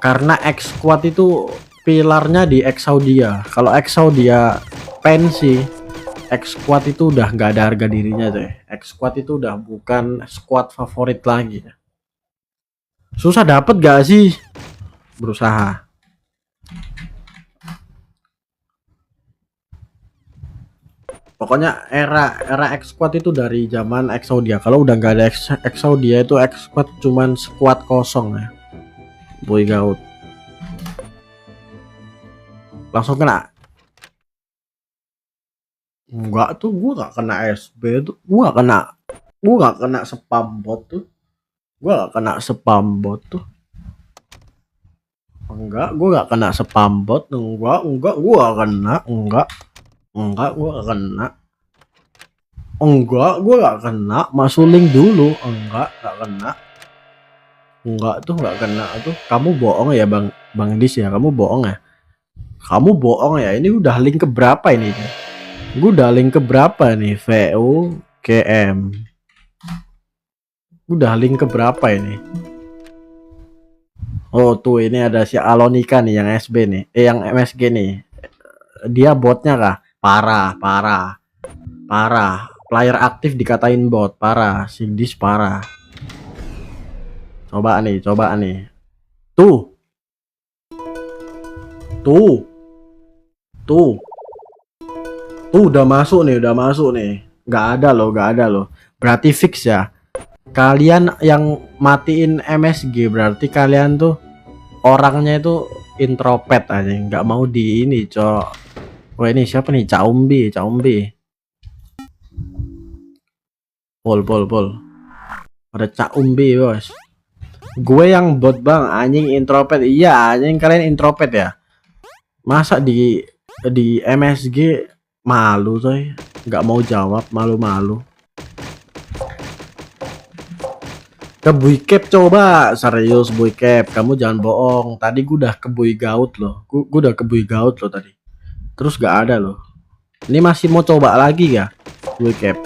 Karena X squad itu pilarnya di Exaudia. Kalau Exaudia pensi, X squad itu udah nggak ada harga dirinya deh. X squad itu udah bukan squad favorit lagi. Susah dapet gak sih? Berusaha. Pokoknya era X squad itu dari zaman Exaudia. Kalau udah nggak ada Exaudia itu X squad cuman squad kosong ya. Buy Gaut. Langsung kena. Enggak tuh, gua nggak kena SB tuh. Gua nggak kena spam bot tuh. Gua nggak kena spam bot tuh. Enggak, gua nggak kena spam bot. Enggak, gua kena. Enggak, gua gak kena. Enggak, gua gak kena. Masuk link dulu. Enggak kena. Enggak tuh, nggak kena tuh. Kamu bohong ya Bang Dis ya. Kamu bohong ya. Kamu bohong ya. Ini udah link ke berapa ini? Gue udah link ke berapa nih? VUKM. Udah link ke berapa ini? Oh tuh, ini ada si Alonika nih yang SB nih. Yang MSG nih. Dia botnya kah? Parah. Player aktif dikatain bot. Parah. Sindis parah. Coba nih. Tuh. Udah masuk nih. Nggak ada loh. Berarti fix ya. Kalian yang matiin MSG berarti kalian tuh orangnya itu introvert aja, nggak mau di ini, cok. Wah, ini siapa nih? Caumbi. Pol. Ada Caumbi, bos. Gue yang bot bang, anjing introvert. Iya, anjing kalian introvert ya. Masa di MSG malu coy, nggak mau jawab, malu. Ke Buy Cap coba, serius Buy Cap, kamu jangan bohong. Tadi gue udah ke Buy Gaut loh, gue udah ke Buy Gaut loh tadi. Terus gak ada loh. Ini masih mau coba lagi ya Buy Cap.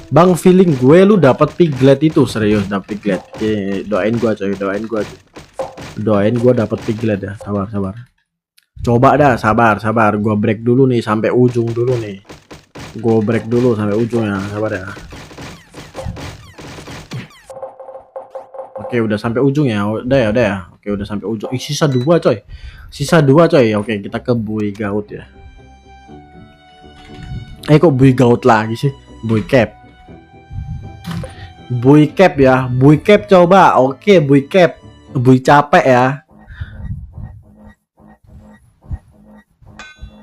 Bang, feeling gue lu dapat piglet itu, serius dapat piglet. Doain gua coy, doain gua dapat piglet ya. Sabar. Coba dah, sabar. Gua break dulu nih sampai ujung dulu nih. Gua break dulu sampai ujung ya, sabar ya. Oke, udah sampai ujung ya. Udah ya. Oke, udah sampai ujung. Sisa 2 coy. Sisa 2 coy. Oke, kita ke Bui Gaut ya. Kok Bui Gaut lagi sih? Bui Cap. Bui Cap ya. Bui Cap coba. Oke, Bui Cap. Bui capek ya.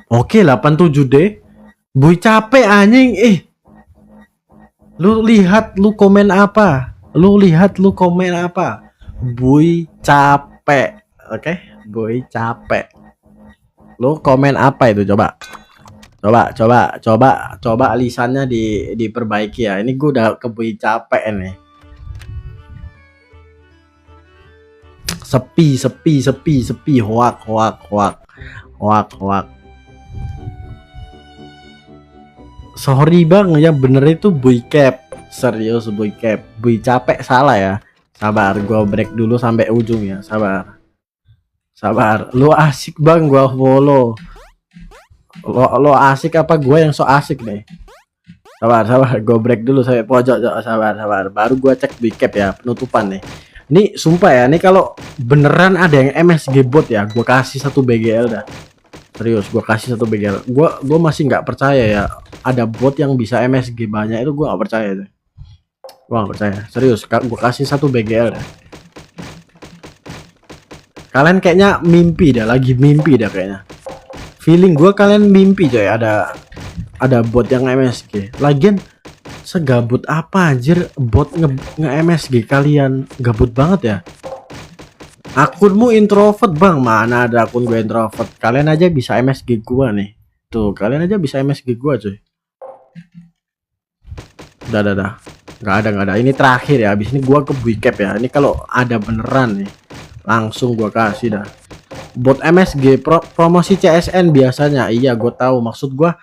Oke, 87D. Bui capek anjing. Lu lihat lu komen apa? Lu lihat lu komen apa? Bui capek. Oke, Bui capek. Lu komen apa itu coba? Coba lisannya diperbaiki ya. Ini gue udah ke Bui capek nih. Sepi. Hoak. Sorry bang, yang bener itu Bui Cap. Serius Bui Cap. Bui capek salah ya. Sabar, gua break dulu sampai ujung ya. Sabar. Lu asik bang, gua follow. Lo asik apa gua yang so asik nih? Sabar. Gua break dulu sampai pojok. Sabar. Baru gua cek Bui Cap ya, penutupan nih. Ini sumpah ya, ini kalau beneran ada yang MSG bot ya, gua kasih 1 BGL dah. Serius, gua kasih 1 BGL. Gua masih nggak percaya ya ada bot yang bisa MSG banyak, itu gua nggak percaya tuh. Gua nggak percaya. Serius, gua kasih 1 BGL dah. Kalian kayaknya mimpi dah, lagi mimpi dah kayaknya. Feeling gua kalian mimpi coy, ada bot yang MSG. Lagian segabut apa anjir bot nge-MSG kalian? Gabut banget ya. Akunmu introvert bang, mana ada akun gue introvert. Kalian aja bisa MSG gua nih. Tuh, kalian aja bisa MSG gua cuy. Dah. Nggak ada. Ini terakhir ya. Abis ini gua ke Bui Cap ya. Ini kalau ada beneran nih, langsung gua kasih dah. Bot MSG promosi CSN biasanya. Iya, gue tahu. Maksud gua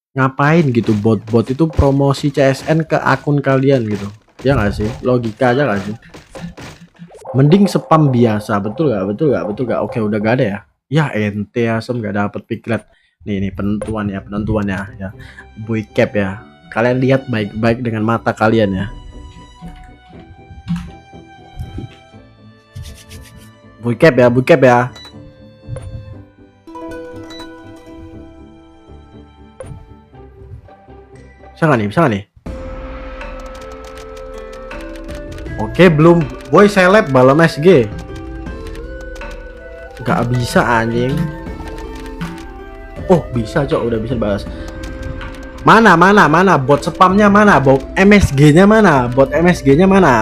ngapain gitu bot itu promosi CSN ke akun kalian gitu. Ya nggak sih? Logika aja nggak sih? Mending spam biasa. Betul gak? Oke, udah gak ada ya. Ya ente asem gak dapet piglet. Nih penentuannya ya. Bui Cap ya. Kalian lihat baik-baik dengan mata kalian ya. Bui Cap ya. Bisa nggak nih? Oke, belum. Boy seleb balon SG. Gak bisa anjing. Oh, bisa cok, udah bisa balas. Mana bot spamnya mana? Bot MSG-nya mana? Bot MSG-nya mana?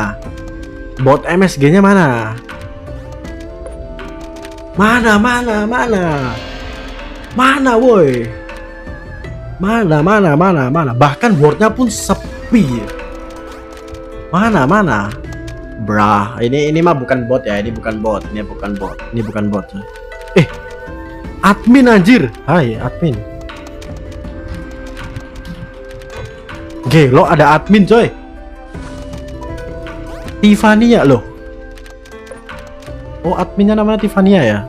Mana woi? Mana? Bahkan wordnya pun sepi. Mana? Brah, ini mah bukan bot ya, ini bukan bot. Admin anjir. Hai, admin. Oke, lo ada admin coy. Tiffany ya lo. Oh, adminnya namanya Tiffany ya.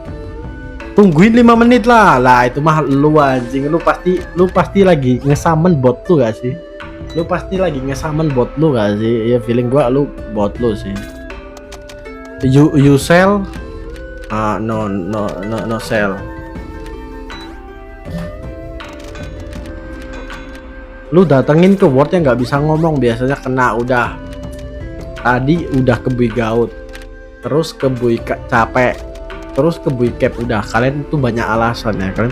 Tungguin 5 menit lah. Itu mah lu anjing. Lu pasti lagi ngesamen bot tuh gak sih? Lu pasti lagi ngesamen bot lu gak sih? Ya feeling gua lu bot lu sih. You sell? No sell. Lu datengin ke word yang nggak bisa ngomong, biasanya kena. Udah tadi udah ke Bui Gaut, terus ke Bui capek, terus ke Bui Cap. Udah, kalian tuh banyak alasan ya. Coy.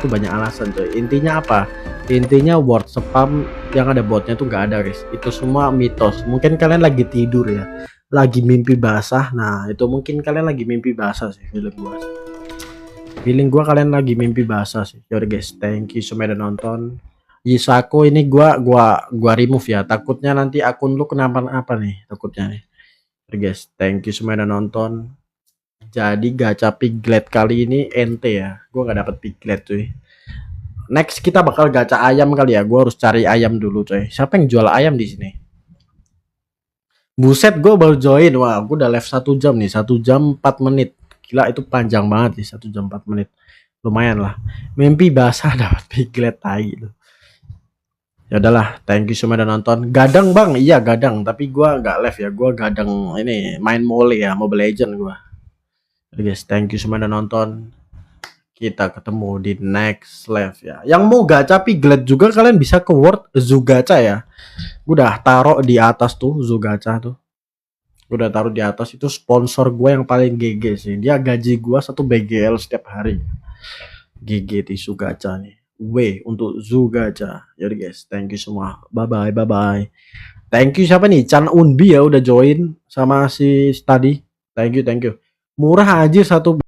Intinya apa? Intinya word spam yang ada botnya tuh nggak ada guys. Itu semua mitos. Mungkin kalian lagi tidur ya, lagi mimpi basah. Nah itu mungkin kalian lagi mimpi basah sih, feeling gua kalian lagi mimpi basah sih. Yaudah guys, thank you semua udah nonton. Yisako ini gua remove ya, takutnya nanti akun lu kenapa-napa nih, takutnya nih. Oke guys, thank you semua udah nonton. Jadi gacha piglet kali ini ente ya, gua nggak dapet piglet cuy. Next kita bakal gacha ayam kali ya. Gua harus cari ayam dulu coy. Siapa yang jual ayam di sini? Buset, gue baru join. Wah, gue udah live 1 jam nih, 1 jam 4 menit. Gila, itu panjang banget sih, 1 jam 4 menit. Lumayan lah. Mimpi basah dapat piglet tai itu. Ya udahlah, thank you semua udah nonton. Gadang bang, iya gadang, tapi gua nggak live ya, gua gadang ini main mole ya, Mobile Legend gua. Guys, thank you semua udah nonton. Kita ketemu di next live ya. Yang mau gacha piglet juga kalian bisa ke World Zugacha ya. Gue udah taruh di atas tuh Zugacha tuh. Gue udah taruh di atas, itu sponsor gue yang paling GG sih. Dia gaji gue 1 BGL setiap hari. GG tisu gacha nih. W untuk Zugacha. Yaudah guys, thank you semua. Bye bye, bye bye. Thank you siapa nih? Chan Unbi ya udah join sama si tadi. Thank you, thank you. Murah aja satu